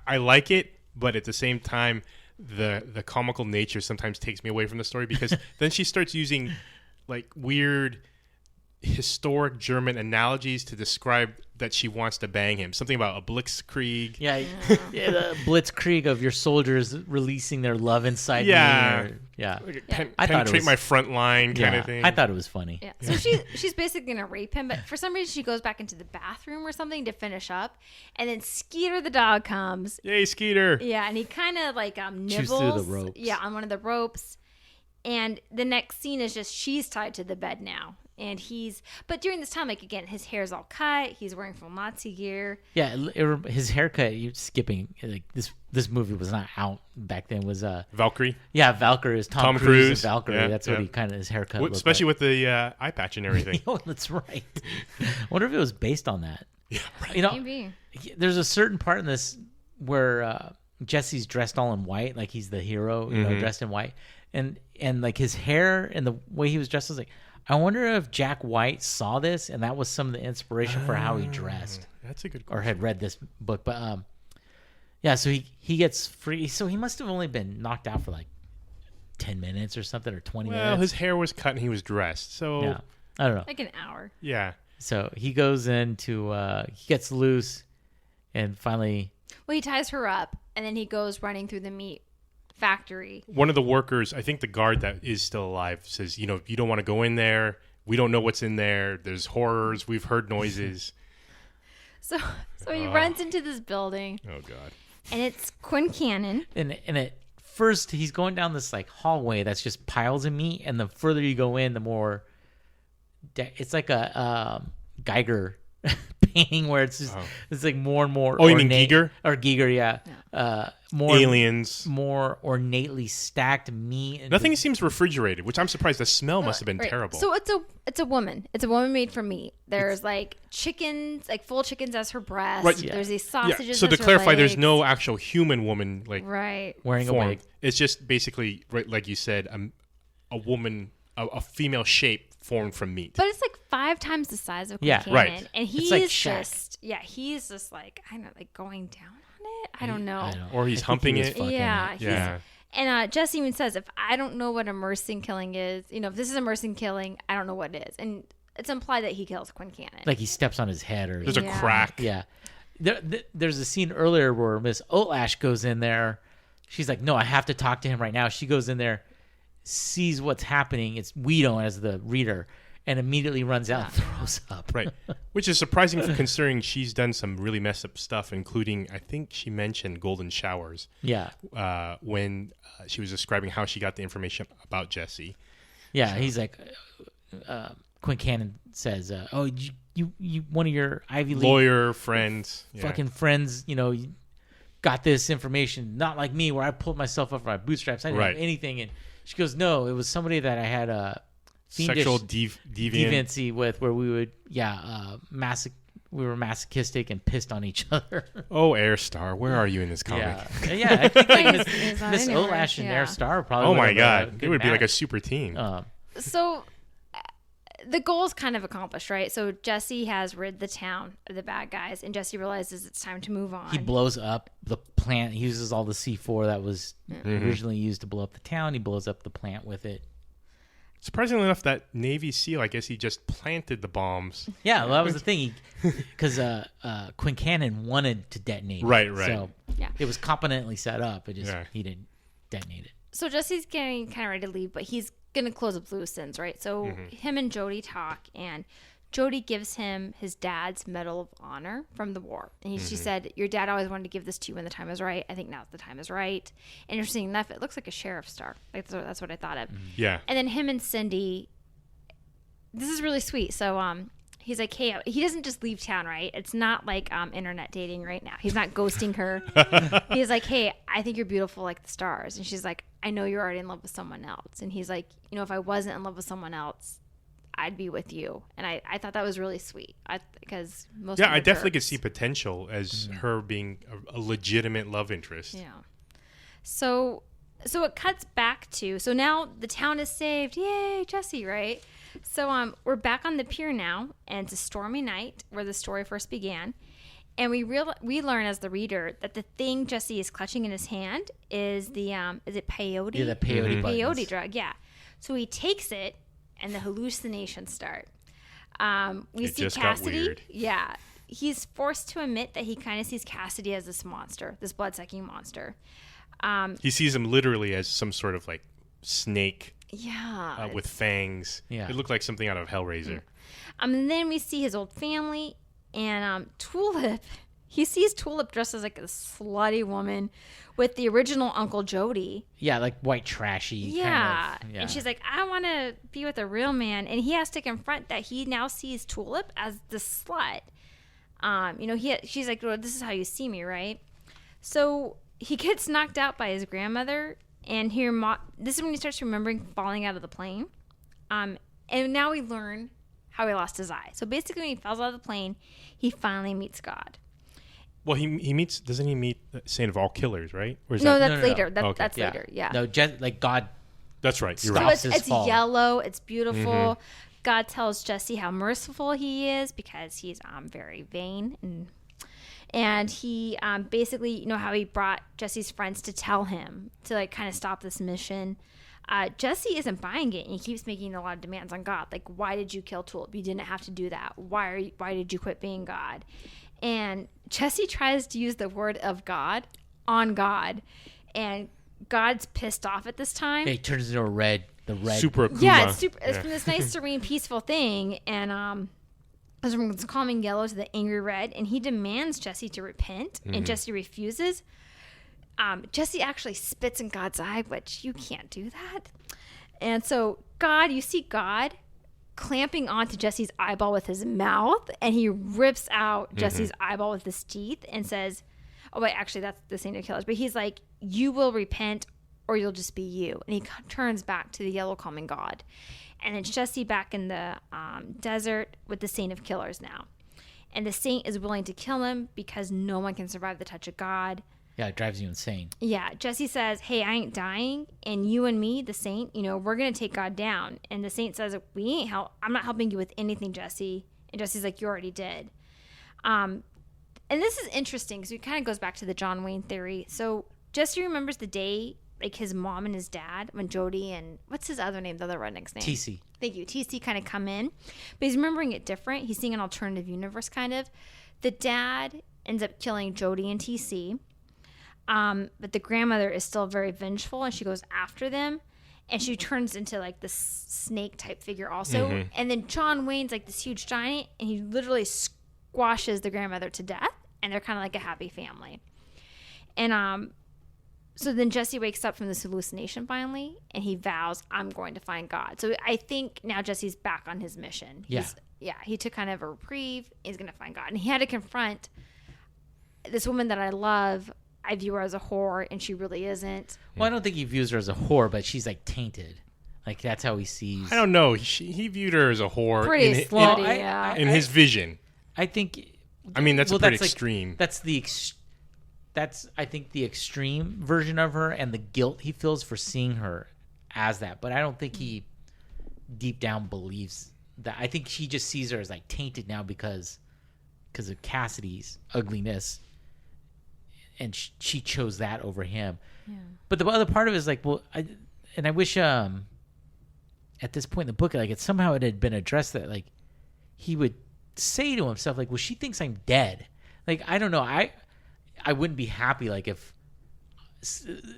I like it, but at the same time the comical nature sometimes takes me away from the story, because then she starts using like weird historic German analogies to describe that she wants to bang him. Something about a blitzkrieg. Yeah, the blitzkrieg of your soldiers releasing their love inside me. I penetrate my front line kind of thing. I thought it was funny. Yeah. So she's basically gonna rape him, but for some reason she goes back into the bathroom or something to finish up, and then Skeeter the dog comes. Yay, Skeeter! Yeah, and he kind of like nibbles. Chews through the ropes. Yeah, on one of the ropes. And the next scene is just she's tied to the bed now. And but during this time, like, again, his hair's all cut. He's wearing full Nazi gear. Yeah, his haircut, you're skipping. Like, this movie was not out back then. Was Valkyrie? Yeah, Valkyrie. Is Tom Cruise and Valkyrie. Yeah, that's what he kind of, his haircut looked especially like. with the eye patch and everything. Oh, that's right. I wonder if it was based on that. Yeah, right. You know, maybe. There's a certain part in this where Jesse's dressed all in white, like he's the hero, you know, dressed in white. And like his hair and the way he was dressed, I was like, I wonder if Jack White saw this and that was some of the inspiration for how he dressed. That's a good question. Or had read this book. But so he gets free. So he must have only been knocked out for like 10 minutes or something, or 20 minutes. Well, his hair was cut and he was dressed. So yeah. I don't know. Like an hour. Yeah. So he goes into he gets loose and finally. Well, he ties her up and then he goes running through the meat factory. One of the workers, I think the guard that is still alive, says, you don't want to go in there. We don't know what's in there. There's horrors. We've heard noises. So he runs into this building. Oh God! And it's Quincannon. And at first he's going down this like hallway that's just piles of meat, and the further you go in, the more it's like a Geiger painting where it's just it's like more and more. Oh, you mean Giger? Or Giger, yeah. More aliens, more ornately stacked meat. And nothing seems refrigerated, which I'm surprised. The smell must have been terrible. So it's a woman. It's a woman made from meat. There's like chickens, like full chickens as her breast. Right. There's these sausages. Yeah. So as to her clarify, legs. there's no actual human woman wearing form. a wig. It's just basically, right, like you said, a woman, a female shape formed from meat. But it's like 5 times the size of Quincannon. Yeah, right. And he's like just like, I don't know, like going down on it. I don't know. Or he's humping it. Yeah. And Jesse even says, if I don't know what immersing killing is, if this is immersing killing, I don't know what it is. And it's implied that he kills Quincannon. Like he steps on his head or there's a crack. Yeah. There's a scene earlier where Miss Oatlash goes in there. She's like, no, I have to talk to him right now. She goes in there, sees what's happening. It's we don't as the reader, and immediately runs out and throws up. Right. Which is surprising considering she's done some really messed up stuff, including, I think she mentioned golden showers. Yeah. When she was describing how she got the information about Jesse. Yeah. So. He's like, Quincannon says, oh, you one of your Ivy League lawyer friends. Fucking friends, you got this information. Not like me where I pulled myself up from my bootstraps. I didn't have anything. And she goes, no, it was somebody that I had a sexual deviancy with, where we would, we were masochistic and pissed on each other. Oh, Airstar, where are you in this comic? Yeah, I think like Miss Oatlash and Airstar probably. Oh my God, it would be like a super team. So the goal is kind of accomplished, right? So Jesse has rid the town of the bad guys, and Jesse realizes it's time to move on. He blows up the plant. He uses all the C4 that was originally used to blow up the town. He blows up the plant with it. Surprisingly enough, that Navy SEAL, I guess he just planted the bombs. Yeah, well, that was the thing. Because Quincannon wanted to detonate it. Right. So it was competently set up. He didn't detonate it. So Jesse's getting kind of ready to leave, but he's going to close up loose ends, right? So him and Jody talk, and Jody gives him his dad's Medal of Honor from the war. And she said, your dad always wanted to give this to you when the time is right. I think now the time is right. And interesting enough, it looks like a sheriff's star. That's what I thought of. Yeah. And then him and Cindy, this is really sweet. So he's like, hey, he doesn't just leave town, right? It's not like internet dating right now. He's not ghosting her. He's like, hey, I think you're beautiful like the stars. And she's like, I know you're already in love with someone else. And he's like, if I wasn't in love with someone else, I'd be with you. And I thought that was really sweet because most I definitely could see potential as her being a legitimate love interest. Yeah. So it cuts back to, so now the town is saved. Yay, Jesse, right? So we're back on the pier now, and it's a stormy night where the story first began. And we learn as the reader that the thing Jesse is clutching in his hand is the is it peyote? Yeah, the peyote buttons. Peyote drug, yeah. So he takes it, and the hallucinations start. We see Cassidy. Yeah, he's forced to admit that he kind of sees Cassidy as this monster, this blood-sucking monster. He sees him literally as some sort of like snake. Yeah, with fangs. Yeah, it looked like something out of Hellraiser. And then we see his old family and Tulip. He sees Tulip dressed as like a slutty woman with the original Uncle Jody. Yeah, like white trashy. Yeah. Kind of, And she's like, I want to be with a real man. And he has to confront that he now sees Tulip as the slut. She's like, well, this is how you see me, right? So he gets knocked out by his grandmother. And this is when he starts remembering falling out of the plane. And now we learn how he lost his eye. So basically when he falls out of the plane, he finally meets God. Well, doesn't he meet Saint of all killers, right? Or is that's later. No. That's yeah. later, yeah. No, like God. That's right. You're right. It's yellow. It's beautiful. God tells Jesse how merciful he is because he's very vain. And he basically, how he brought Jesse's friends to tell him to like kind of stop this mission. Jesse isn't buying it, and he keeps making a lot of demands on God. Like, why did you kill Tulip? You didn't have to do that. Why did you quit being God? And Jesse tries to use the word of God on God, and God's pissed off at this time. Yeah, he turns into the red. Super Akuma. Yeah, it's from this nice, serene, peaceful thing, and goes from this calming yellow to the angry red, and he demands Jesse to repent, and Jesse refuses. Jesse actually spits in God's eye, which you can't do that. And so you see God clamping onto Jesse's eyeball with his mouth, and he rips out Jesse's eyeball with his teeth and says, oh wait, actually that's the Saint of Killers, but he's like, you will repent or you'll just be you. And he turns back to the yellow calming God. And it's Jesse back in the desert with the Saint of Killers now. And the Saint is willing to kill him because no one can survive the touch of God. Yeah, it drives you insane. Yeah, Jesse says, hey, I ain't dying, and you and me, the Saint, we're going to take God down. And the Saint says, I'm not helping you with anything, Jesse. And Jesse's like, you already did. And this is interesting because it kind of goes back to the John Wayne theory. So Jesse remembers the day, like his mom and his dad, when Jody and, what's his other name, the other redneck's name? TC. Thank you. TC kind of come in. But he's remembering it different. He's seeing an alternative universe kind of. The dad ends up killing Jody and TC. But the grandmother is still very vengeful, and she goes after them, and she turns into like this snake type figure also. And then John Wayne's like this huge giant, and he literally squashes the grandmother to death, and they're kind of like a happy family. And so then Jesse wakes up from this hallucination finally, and he vows, I'm going to find God. So I think now Jesse's back on his mission. He took kind of a reprieve. He's going to find God, and he had to confront this woman that I love. I view her as a whore, and she really isn't. Well, I don't think he views her as a whore, but she's like tainted. Like that's how he sees. I don't know. He viewed her as a whore. Pretty slutty, in his vision. I think. I mean, that's pretty extreme. That's I think the extreme version of her, and the guilt he feels for seeing her as that. But I don't think he deep down believes that I think he just sees her as like tainted now because of Cassidy's ugliness, and she chose that over him. Yeah. But the other part of it is like, well, I wish at this point in the book, like somehow it had been addressed that like he would say to himself like, well, she thinks I'm dead. Like, I don't know. I wouldn't be happy like if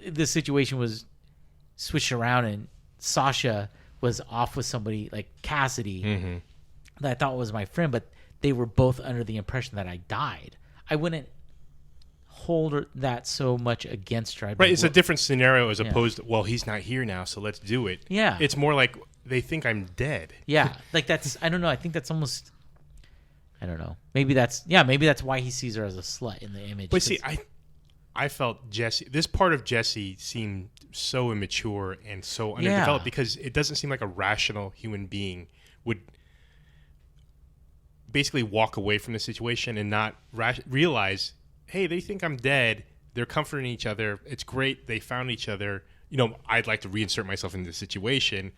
this situation was switched around and Sasha was off with somebody like Cassidy that I thought was my friend, but they were both under the impression that I died. I wouldn't hold that so much against her. Right, it's a different scenario as opposed to, well, he's not here now, so let's do it. Yeah. It's more like they think I'm dead. Yeah, like that's, I don't know, I think that's almost, I don't know. Maybe that's why he sees her as a slut in the image. But see, I felt this part of Jesse seemed so immature and so underdeveloped because it doesn't seem like a rational human being would basically walk away from the situation and not realize, hey, they think I'm dead. They're comforting each other. It's great. They found each other. You know, I'd like to reinsert myself into the situation,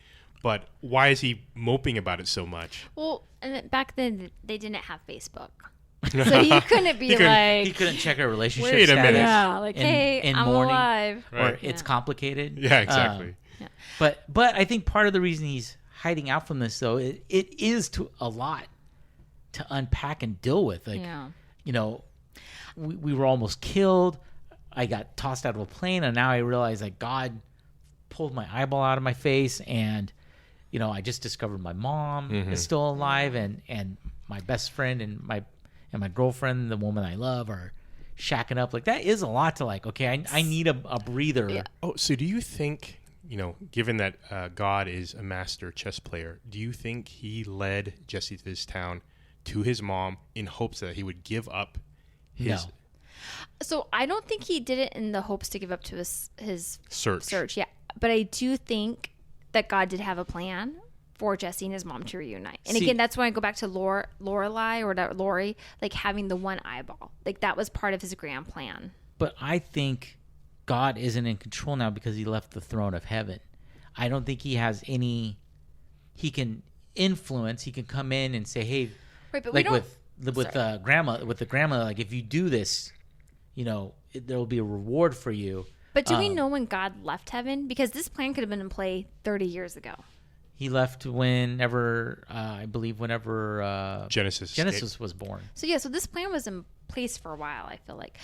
but why is he moping about it so much? Well, and back then they didn't have Facebook. So you couldn't be he couldn't check her relationship Wait a minute. Yeah, like, hey, I'm morning, alive. Or it's complicated. Yeah, exactly. But I think part of the reason he's hiding out from this, though, it is a lot to unpack and deal with. Like, you know, we were almost killed. I got tossed out of a plane, and now I realize like God pulled my eyeball out of my face, and you know, I just discovered my mom is still alive, and my best friend and my girlfriend, the woman I love, are shacking up. Like, that is a lot to like, okay, I need a breather. Yeah. Oh, so do you think, you know, given that God is a master chess player, do you think he led Jesse to this town to his mom in hopes that he would give up his... No. So I don't think he did it in the hopes to give up to his search. Yeah. But I do think that God did have a plan for Jesse and his mom to reunite. And again, that's when I go back to Lorelai or Lori, like having the one eyeball. Like that was part of his grand plan. But I think God isn't in control now because he left the throne of heaven. I don't think he has any... He can influence. He can come in and say, hey... Right, but like we don't... with the grandma, like if you do this, you know, there will be a reward for you. But do we know when God left heaven? Because this plan could have been in play 30 years ago. He left whenever Genesis was born. So yeah, so this plan was in place for a while, I feel like.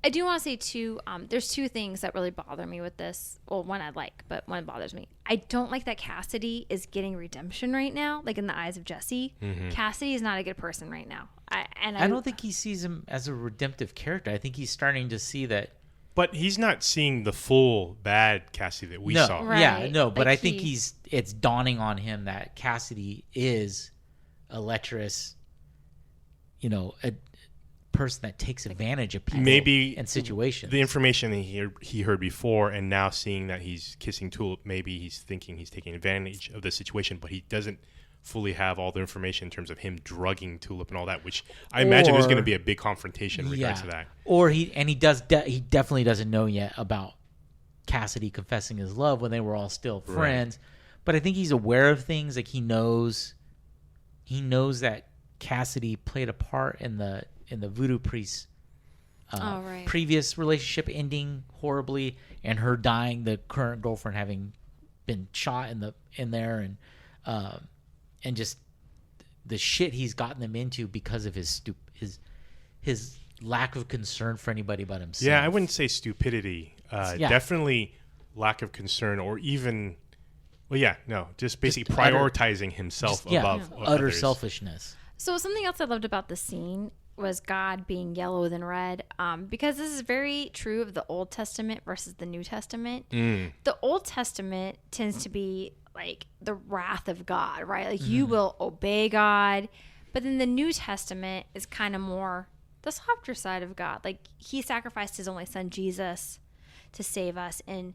I do want to say too, there's two things that really bother me with this. Well, one I like, but one bothers me. I don't like that Cassidy is getting redemption right now, like in the eyes of Jesse. Cassidy is not a good person right now. I don't think he sees him as a redemptive character. I think he's starting to see that. But he's not seeing the full bad Cassidy that we saw. Right. Yeah, no, but like I think it's dawning on him that Cassidy is a lecherous, you know, a person that takes advantage of people and situations. The information that he heard before, and now seeing that he's kissing Tulip, maybe he's thinking he's taking advantage of the situation, but he doesn't fully have all the information in terms of him drugging Tulip and all that, which I imagine there's going to be a big confrontation in regards to that. Or he definitely doesn't know yet about Cassidy confessing his love when they were all still friends. Right. But I think he's aware of things. Like he knows that Cassidy played a part in the voodoo priest's previous relationship ending horribly, and her dying, the current girlfriend having been shot in there, and just the shit he's gotten them into because of his lack of concern for anybody but himself. Yeah, I wouldn't say stupidity. Definitely lack of concern, or even, just basically prioritizing himself above utter others. Selfishness. So something else I loved about the scene was God being yellow than red, because this is very true of the Old Testament versus the New Testament. The Old Testament tends to be like the wrath of God, right? Like you will obey God, but then the New Testament is kind of more the softer side of God. Like he sacrificed his only son Jesus to save us, and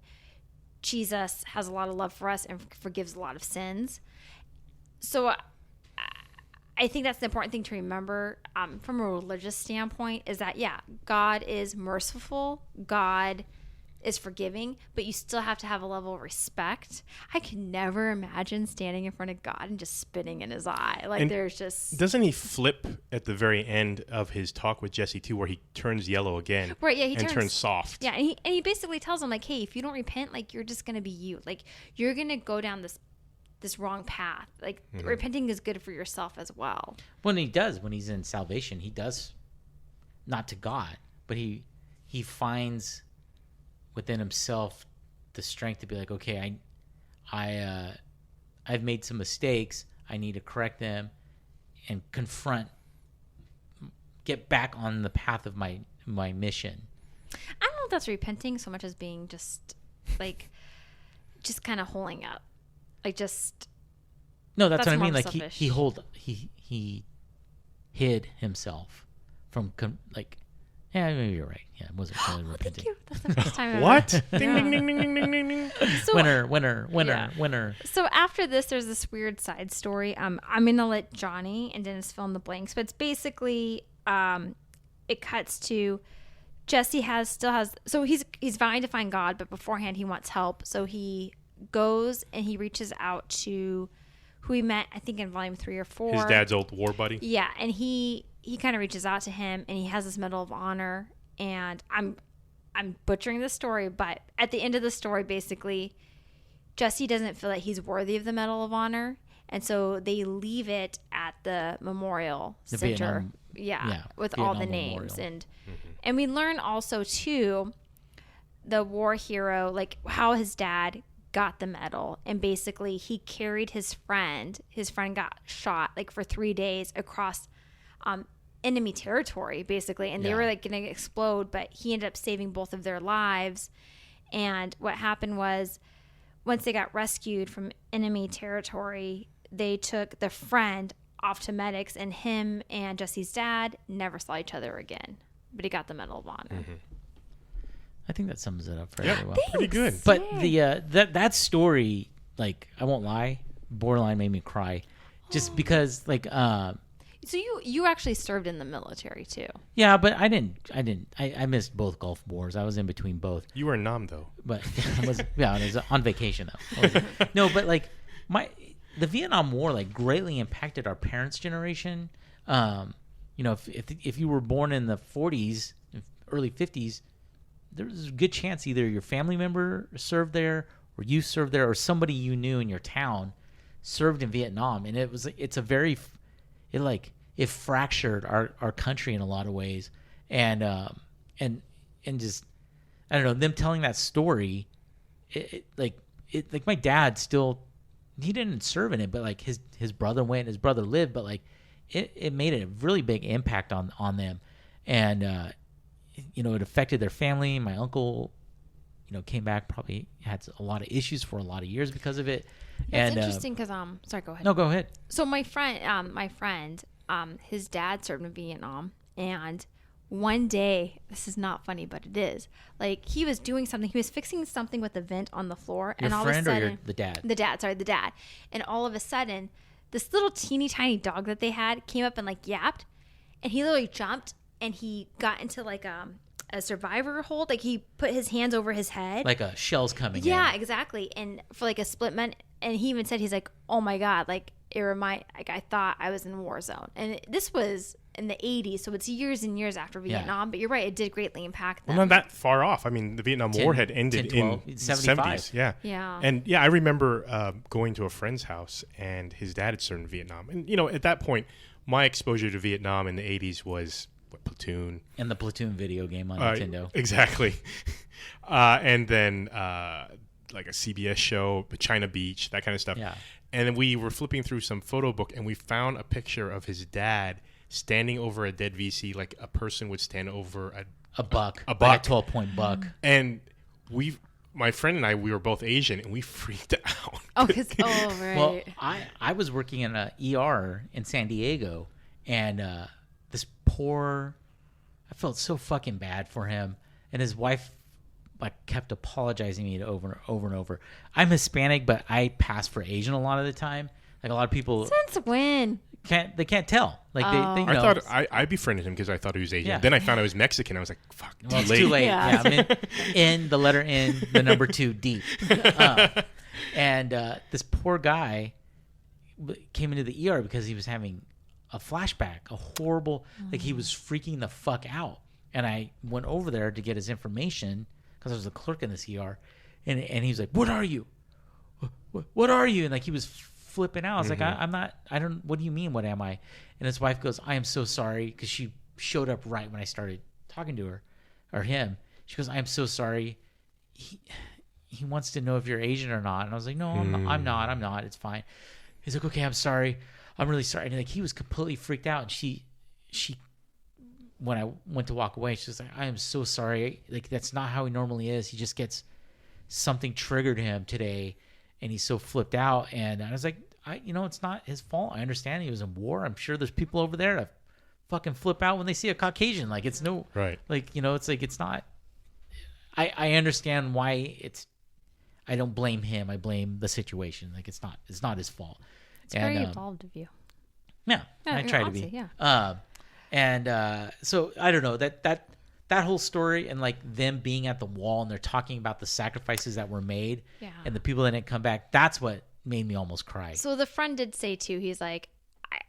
Jesus has a lot of love for us and forgives a lot of sins. So I think that's the important thing to remember from a religious standpoint, is that, God is merciful. God is forgiving, but you still have to have a level of respect. I can never imagine standing in front of God and just spitting in his eye. Like, and there's just... Doesn't he flip at the very end of his talk with Jesse, too, where he turns yellow again? Right, yeah, he turns soft. Yeah, and he basically tells him, like, hey, if you don't repent, like, you're just going to be you. Like, you're going to go down this wrong path. Like, repenting is good for yourself as well. When he's in salvation, he does, not to God, but he finds within himself the strength to be like, okay, I've made some mistakes. I need to correct them and get back on the path of my mission. I don't know if that's repenting so much as being just kind of holding up. Like, just... No, that's what I mean. Like, he hid himself from, like... Yeah, maybe you're right. Yeah, it wasn't really repenting. Thank you. That's the first time What? Ding, ding, ding, ding, ding, ding, ding, ding. So, winner. So after this, there's this weird side story. I'm going to let Johnny and Dennis fill in the blanks. But it's basically, it cuts to Jesse still has... So he's vying to find God, but beforehand he wants help. So he goes and he reaches out to who he met, I think, in volume 3 or 4. His dad's old war buddy. Yeah, and he kind of reaches out to him, and he has this Medal of Honor. And I'm butchering the story, but at the end of the story, basically, Jesse doesn't feel that he's worthy of the Medal of Honor, and so they leave it at the memorial center. With Vietnam all the names, memorial. And we learn also too the war hero, like how his dad got the medal, and basically he carried his friend. His friend got shot like for 3 days across enemy territory, basically, and they were like going to explode, but he ended up saving both of their lives. And what happened was, once they got rescued from enemy territory, they took the friend off to medics, and him and Jesse's dad never saw each other again, but he got the Medal of Honor. I think that sums it up very well. Thanks. Pretty good. But the that story, like, I won't lie, borderline made me cry, just because, like, so you actually served in the military too? Yeah, but I didn't. I missed both Gulf Wars. I was in between both. You were in Nam though. But I was on vacation though. No, but like the Vietnam War like greatly impacted our parents' generation. If you were born in the 40s, early 50s, there's a good chance either your family member served there, or you served there, or somebody you knew in your town served in Vietnam, and it fractured our country in a lot of ways, and just, I don't know, them telling that story, like my dad still, he didn't serve in it, but like his brother went, his brother lived, but like it made a really big impact on them, and it affected their family. My uncle, came back, probably had a lot of issues for a lot of years because of it. It's interesting because sorry, go ahead. No, go ahead. So my friend, his dad served in Vietnam, and one day, this is not funny, but it is, like, he was doing something, he was fixing something with the vent on the floor, and all of a sudden, the dad, and all of a sudden, this little teeny tiny dog that they had came up and like yapped, and he literally jumped, and he got into like a survivor hold, like he put his hands over his head, like a shell's coming in. Yeah, exactly. And for like a split minute, and he even said, he's like, oh my God, like I thought I was in a war zone. And this was in the 80s, so it's years and years after Vietnam, but you're right, it did greatly impact them. Well, not that far off. I mean, the Vietnam War had ended in the 70s. Yeah. And I remember going to a friend's house, and his dad had served in Vietnam. And, at that point, my exposure to Vietnam in the 80s was Platoon. And the Platoon video game on Nintendo. Exactly. And then like a CBS show, China Beach, that kind of stuff. Yeah. And then we were flipping through some photo book, and we found a picture of his dad standing over a dead VC like a person would stand over a buck. A buck. Like a 12-point buck. And my friend and we were both Asian, and we freaked out. Right. Well, I was working in an ER in San Diego, and this poor, I felt so fucking bad for him, and his wife like kept apologizing to me over and over. I'm Hispanic, but I pass for Asian a lot of the time. Like a lot of people. Since when? can't tell. Like they I thought I befriended him because I thought he was Asian. Yeah. Then I found I was Mexican. I was like, fuck, well, it's too late. Yeah, I mean, in the letter N, the number 2 deep. And this poor guy came into the ER because he was having a flashback, a horrible, like he was freaking the fuck out. And I went over there to get his information because I was the clerk in this ER, and he was like, "What are you? What are you?" And like he was flipping out. I was like, "I'm not. I don't. What do you mean? What am I?" And his wife goes, "I am so sorry," because she showed up right when I started talking to her or him. She goes, "I am so sorry. He wants to know if you're Asian or not." And I was like, "No, I'm not. It's fine." He's like, "Okay, I'm sorry. I'm really sorry." And like he was completely freaked out. And she when I went to walk away, she was like, "I am so sorry. Like that's not how he normally is. He just gets something triggered him today, and he's so flipped out." And I was like, it's not his fault. I understand he was in war. I'm sure there's people over there that fucking flip out when they see a Caucasian. Like it's no right. Like it's like it's not. I understand why it's. I don't blame him. I blame the situation. Like it's not his fault. It's very evolved of you. Yeah, I try to be. Yeah. So I don't know that whole story and like them being at the wall and they're talking about the sacrifices that were made and the people that didn't come back. That's what made me almost cry. So the friend did say too. He's like,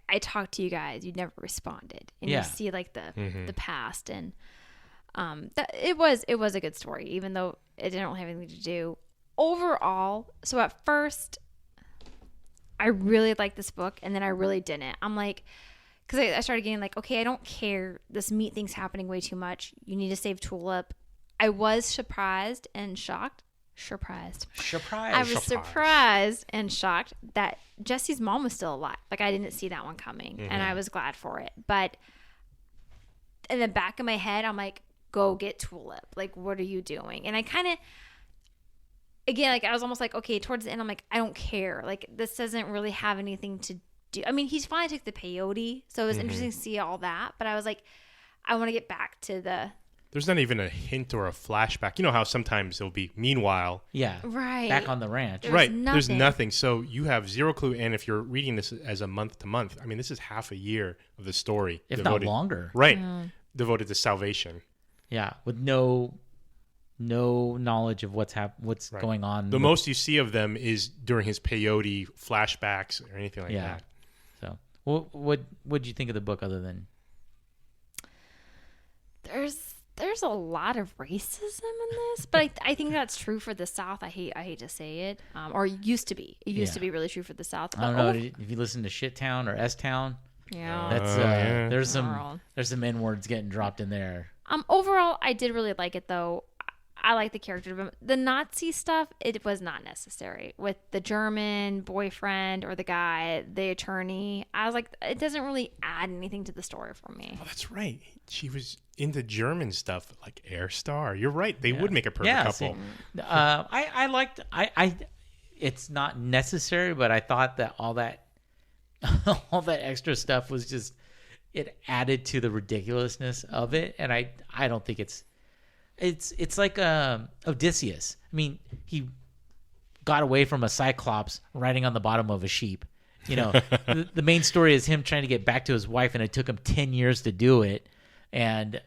I talked to you guys. You never responded, and you see like the past and that it was a good story, even though it didn't really have anything to do. Overall, so at first, I really liked this book, and then I really didn't. I'm like, because I started getting like, okay, I don't care. This meat thing's happening way too much. You need to save Tulip. I was surprised and shocked. Surprised. I was surprised and shocked that Jesse's mom was still alive. Like, I didn't see that one coming, and I was glad for it. But in the back of my head, I'm like, go get Tulip. Like, what are you doing? And I kind of... Again, like I was almost like, okay, towards the end, I'm like, I don't care. Like this doesn't really have anything to do. I mean, he's finally took the peyote, so it was interesting to see all that. But I was like, I want to get back to the. There's not even a hint or a flashback. You know how sometimes it'll be meanwhile. Yeah. Right. Back on the ranch. There's nothing. So you have zero clue. And if you're reading this as a month to month, I mean, this is half a year of the story, if not longer. Right. Devoted to salvation. Yeah, with no knowledge of what's going on. The most you see of them is during his peyote flashbacks or anything like that. So, what'd you think of the book other than? There's a lot of racism in this, but I think that's true for the South. I hate to say it, or it used to be. It used to be really true for the South. I don't know if you listen to Shit Town or S Town. Yeah, that's there's some N words getting dropped in there. Overall, I did really like it though. I like the character development. The Nazi stuff, it was not necessary. With the German boyfriend or the guy, the attorney, I was like, it doesn't really add anything to the story for me. Oh, that's right. She was into German stuff, like Air Star. You're right. They would make a perfect couple. I liked. It's not necessary, but I thought that all that extra stuff was just, it added to the ridiculousness of it, and I don't think it's like Odysseus. I mean, he got away from a cyclops riding on the bottom of a sheep. The main story is him trying to get back to his wife, and it took him 10 years to do it. And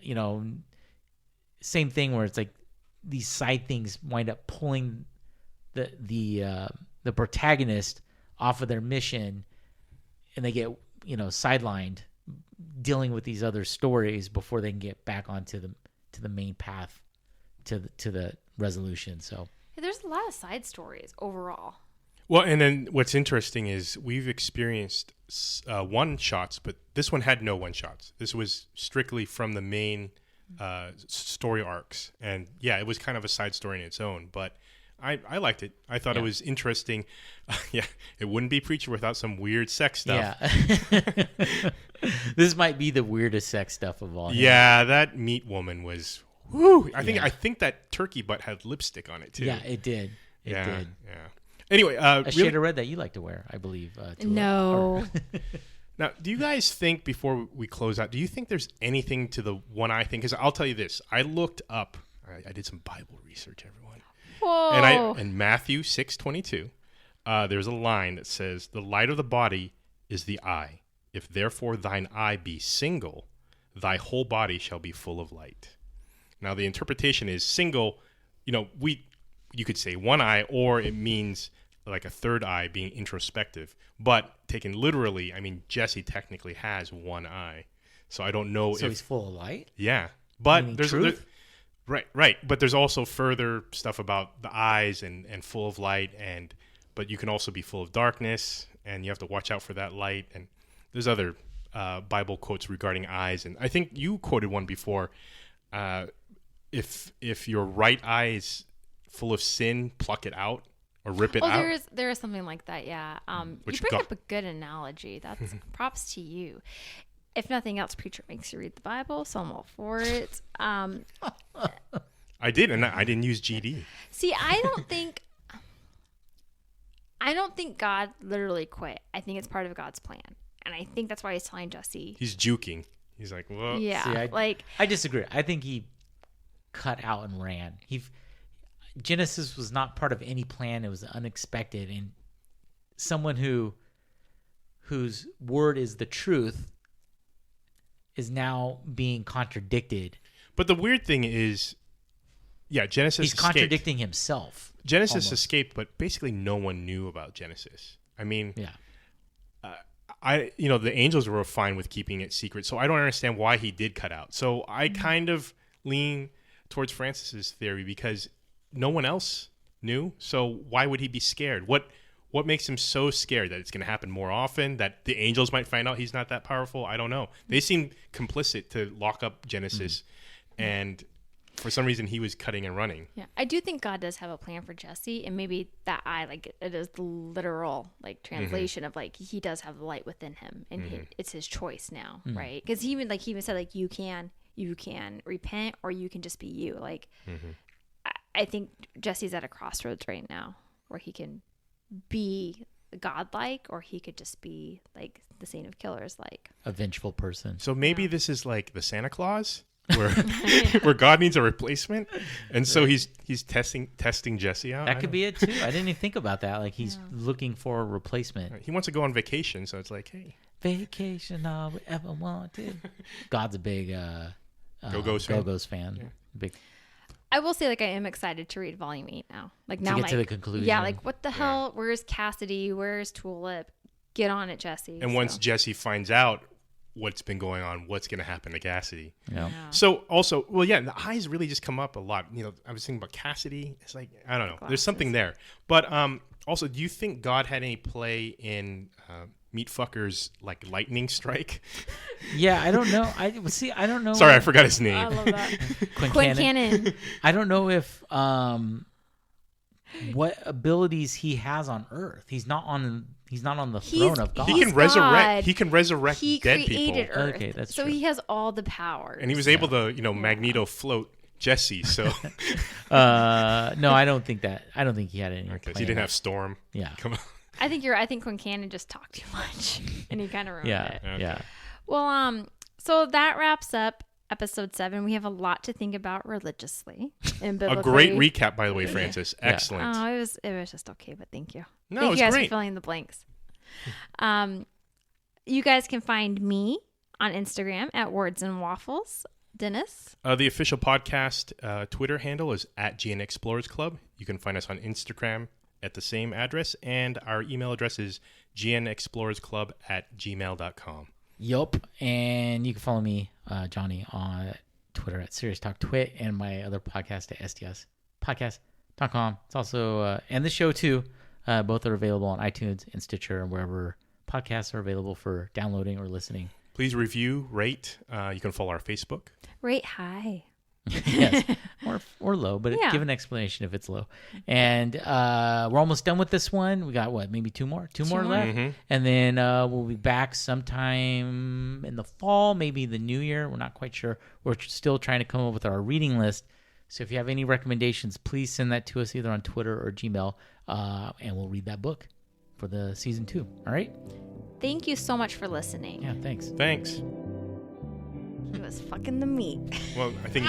same thing where it's like these side things wind up pulling the protagonist off of their mission, and they get sidelined dealing with these other stories before they can get back onto the main path to the resolution. So there's a lot of side stories overall. Well, and then what's interesting is we've experienced one shots, but this one had no one shots. This was strictly from the main story arcs, and it was kind of a side story in its own. But I liked it. I thought it was interesting. It wouldn't be Preacher without some weird sex stuff. Yeah. This might be the weirdest sex stuff of all. Yeah, that meat woman was. Woo! I think that turkey butt had lipstick on it too. Yeah, it did. It did. Yeah. Anyway, a shade of red that you like to wear, I believe. No. Now, do you guys think, before we close out, do you think there's anything to the one eye thing? Because I'll tell you this: I looked up. I did some Bible research, everyone. Whoa. And in Matthew 6:22, there's a line that says, "The light of the body is the eye. If therefore thine eye be single, thy whole body shall be full of light. Now the interpretation is single, you could say one eye, or it means like a third eye being introspective. But taken literally, I mean, Jesse technically has one eye. So I don't know if he's full of light? Yeah. But meaning there's truth? Right. But there's also further stuff about the eyes and full of light, but you can also be full of darkness, and you have to watch out for that light. And there's other Bible quotes regarding eyes, and I think you quoted one before. If your right eye is full of sin, pluck it out or rip it out. There is something like that, yeah. You bring up a good analogy. That's props to you. If nothing else, preacher makes you read the Bible, so I'm all for it. I did, and I didn't use GD. See, I don't think God literally quit. I think it's part of God's plan, and I think that's why he's telling Jesse. He's juking. He's like, well, yeah. See, I disagree. I think he cut out and ran. Genesis was not part of any plan. It was unexpected, and someone whose word is the truth is now being contradicted. But the weird thing is, Genesis he's escaped. Contradicting himself. Genesis escaped, but basically no one knew about Genesis. I mean, the angels were fine with keeping it secret, so I don't understand why he did cut out. So I kind of lean towards Francis's theory because no one else knew. So why would he be scared? What makes him so scared that it's going to happen more often, that the angels might find out he's not that powerful? I don't know. They seem complicit to lock up Genesis, and for some reason he was cutting and running. Yeah, I do think God does have a plan for Jesse, and maybe that eye, like it is the literal translation of he does have light within him, and it's his choice now, right? Because he even said you can repent or you can just be you. I think Jesse's at a crossroads right now where he can be godlike, or he could just be like the Saint of Killers, like a vengeful person. So maybe this is like the Santa Claus, where God needs a replacement, and so he's testing Jesse out. That could be it too. I didn't even think about that. Like he's looking for a replacement. He wants to go on vacation, so it's like, hey, vacation all we ever wanted. God's a big Go-Go's fan. Yeah. Big. I will say, I am excited to read Volume 8 now. Now, to get to the conclusion. Yeah, what the hell? Where's Cassidy? Where's Tulip? Get on it, Jesse. And once Jesse finds out what's been going on, what's going to happen to Cassidy? Yeah. So also, the eyes really just come up a lot. I was thinking about Cassidy. It's like, I don't know. There's something there. But also, do you think God had any play in Meat Fucker's lightning strike? Yeah, I don't know. I don't know. Sorry, I forgot his name. I love that. Quincannon. I don't know if what abilities he has on Earth. He's not on the throne of God. He can resurrect. He can resurrect he dead created people. Earth. Okay, that's so true. He has all the power. And he was able to, Magneto float Jesse. So no, I don't think that. I don't think he had any. Okay, so he didn't have Storm. Yeah. Come on. I think Quincannon just talked too much, and he kind of ruined it. Okay. Yeah. Well, so that wraps up episode 7. We have a lot to think about religiously and biblically. A great recap, by the way, Francis. Yeah. Excellent. Oh, it was just okay, but thank you. No, thank it was you guys great. for filling in the blanks. You guys can find me on Instagram at Words and Waffles. Dennis? The official podcast Twitter handle is at GN Explorers Club. You can find us on Instagram at the same address, and our email address is gnexplorersclub@gmail.com. Yup, and you can follow me, Johnny, on Twitter at Serious Talk Twit, and my other podcast at stspodcast.com. It's also, and the show too, both are available on iTunes and Stitcher and wherever podcasts are available for downloading or listening. Please review, rate. You can follow our Facebook. Rate high. Yes, or low, but give an explanation if it's low. And we're almost done with this one. We got maybe two more left, Mm-hmm. and then we'll be back sometime in the fall, maybe the new year. We're not quite sure. We're still trying to come up with our reading list. So if you have any recommendations, please send that to us either on Twitter or Gmail, and we'll read that book for the season 2. All right. Thank you so much for listening. Yeah. Thanks. Thanks. It was fucking the meat. Well, I think